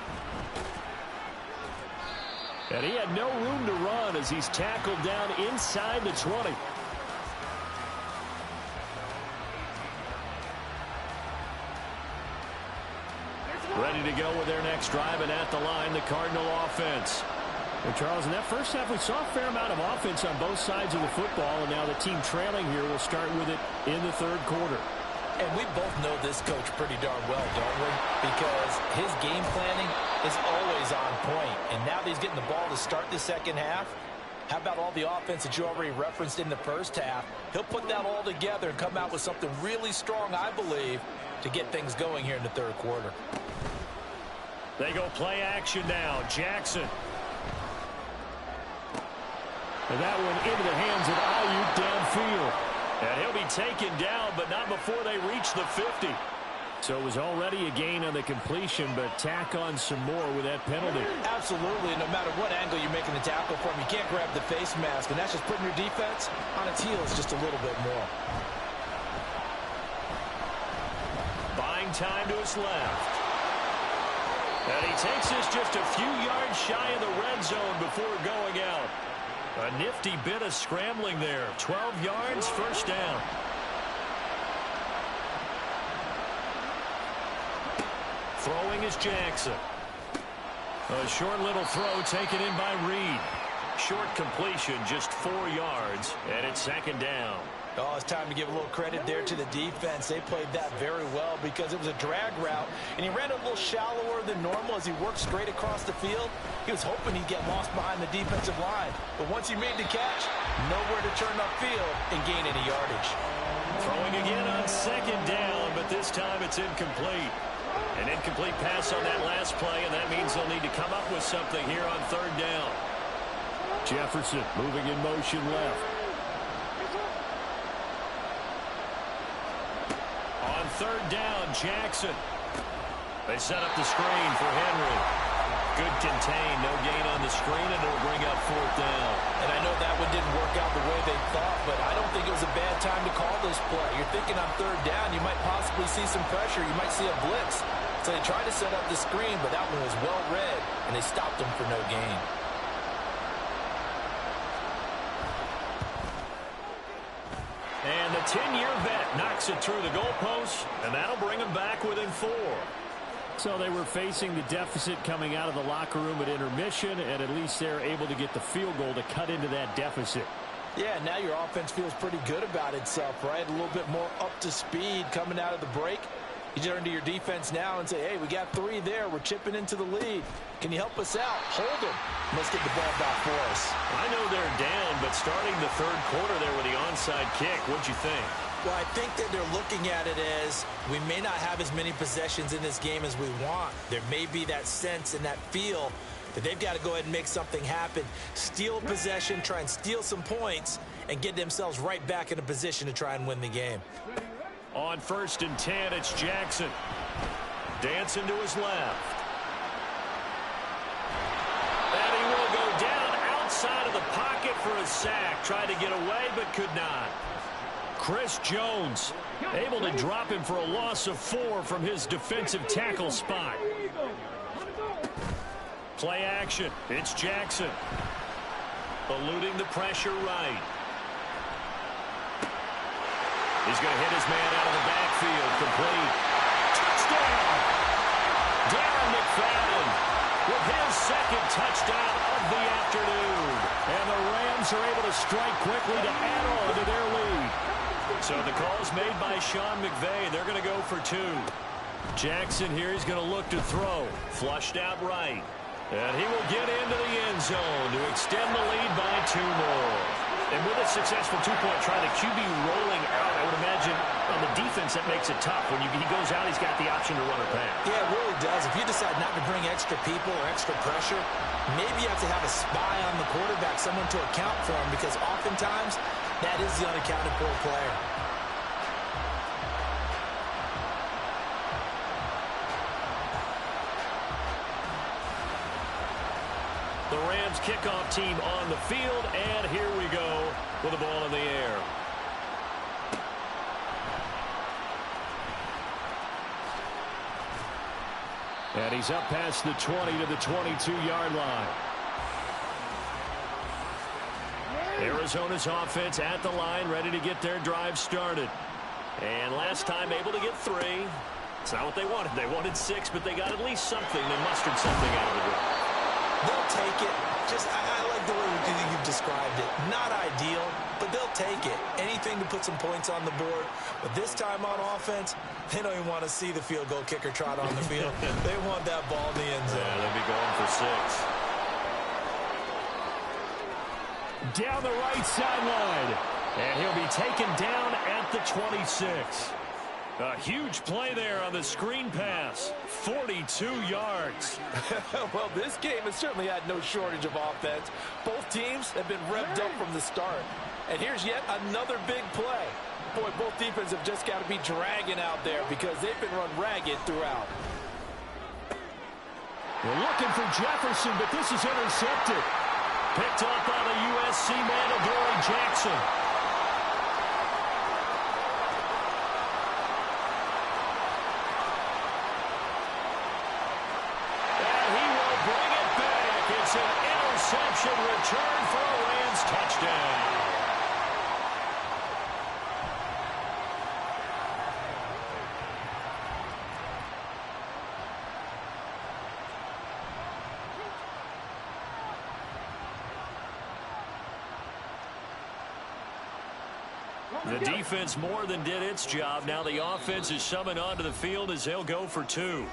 And he had no room to run as he's tackled down inside the 20. Ready to go with their next drive, and at the line, the Cardinal offense. Well, Charles, in that first half, we saw a fair amount of offense on both sides of the football, and now the team trailing here will start with it in the third quarter. And we both know this coach pretty darn well, don't we? Because his game planning is always on point. And now that he's getting the ball to start the second half, how about all the offense that you already referenced in the first half? He'll put that all together and come out with something really strong, I believe, to get things going here in the third quarter. They go play action now. Jackson. And that one into the hands of Ayuk downfield. And he'll be taken down, but not before they reach the 50. So it was already a gain on the completion, but tack on some more with that penalty. Absolutely. No matter what angle you're making the tackle from, you can't grab the face mask, and that's just putting your defense on its heels just a little bit more. Buying time to his left. And he takes this just a few yards shy of the red zone before going out. A nifty bit of scrambling there. 12 yards, first down. Throwing is Jackson. A short little throw taken in by Reed. Short completion, just 4 yards, and it's second down. Oh, it's time to give a little credit there to the defense. They played that very well because it was a drag route, and he ran a little shallower than normal as he worked straight across the field. He was hoping he'd get lost behind the defensive line, but once he made the catch, nowhere to turn upfield and gain any yardage. Throwing again on second down, but it's incomplete. An incomplete pass on that last play, and that means they'll need to come up with something here on third down. Jefferson moving in motion left. On third down, Jackson. They set up the screen for Henry. Good contain, no gain on the screen, and it'll bring up fourth down. And I know that one didn't work out the way they thought, but I don't think it was a bad time to call this play. You're thinking on third down, you might possibly see some pressure. You might see a blitz. So they tried to set up the screen, but that one was well read, and they stopped them for no gain. And the 10-year vet knocks it through the goalpost, and that'll bring them back within 4. So they were facing the deficit coming out of the locker room at intermission, and at least they're able to get the field goal to cut into that deficit. Yeah, now your offense feels pretty good about itself, right? A little bit more up to speed coming out of the break. You turn to your defense now and say, hey, we got 3 there. We're chipping into the lead. Can you help us out? Hold them. Let's get the ball back for us. I know they're down, but starting the third quarter there with the onside kick, what'd you think? Well, I think that they're looking at it as we may not have as many possessions in this game as we want. There may be that sense and that feel that they've got to go ahead and make something happen, steal possession, try and steal some points, and get themselves right back in a position to try and win the game. On 1st and 10, it's Jackson. Dancing to his left. And he will go down outside of the pocket for a sack. Tried to get away, but could not. Chris Jones able to drop him for a loss of 4 from his defensive tackle spot. Play action. It's Jackson. Eluding the pressure right. He's going to hit his man out of the backfield. Complete. Touchdown! Darren McFadden with his second touchdown of the afternoon. And the Rams are able to strike quickly to add on to their lead. So the call's made by Sean McVay. They're going to go for 2. Jackson here, he's going to look to throw. Flushed out right. And he will get into the end zone to extend the lead by 2 more. And with a successful 2-point try, the QB rolling out, I would imagine on the defense that makes it tough. When he goes out, he's got the option to run or pass. Yeah, it really does. If you decide not to bring extra people or extra pressure, maybe you have to have a spy on the quarterback, someone to account for him, because oftentimes that is the unaccounted for player. The Rams kickoff team on the field, and here we go with the ball in the air. And he's up past the 20 to the 22-yard line. Arizona's offense at the line, ready to get their drive started. And last time able to get 3. It's not what they wanted. They wanted 6, but they got at least something. They mustered something out of the drive. They'll take it. I like the way you've described it. Not ideal, but they'll take it. Anything to put some points on the board. But this time on offense, they don't even want to see the field goal kicker trot on the field. They want that ball in the end zone. Yeah, they'll be going for 6. Down the right sideline. And he'll be taken down at the 26. A huge play there on the screen pass. 42 yards. Well, this game has certainly had no shortage of offense. Both teams have been revved up from the start. And here's yet another big play. Boy, both defenses have just got to be dragging out there because they've been run ragged throughout. We're looking for Jefferson, but this is intercepted. Picked up by the USC man, Adoree Jackson. It's an interception return for a Rams touchdown. The defense more than did its job. Now the offense is summoned onto the field as they'll go for 2.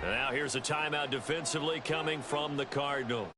Now here's a timeout defensively coming from the Cardinals.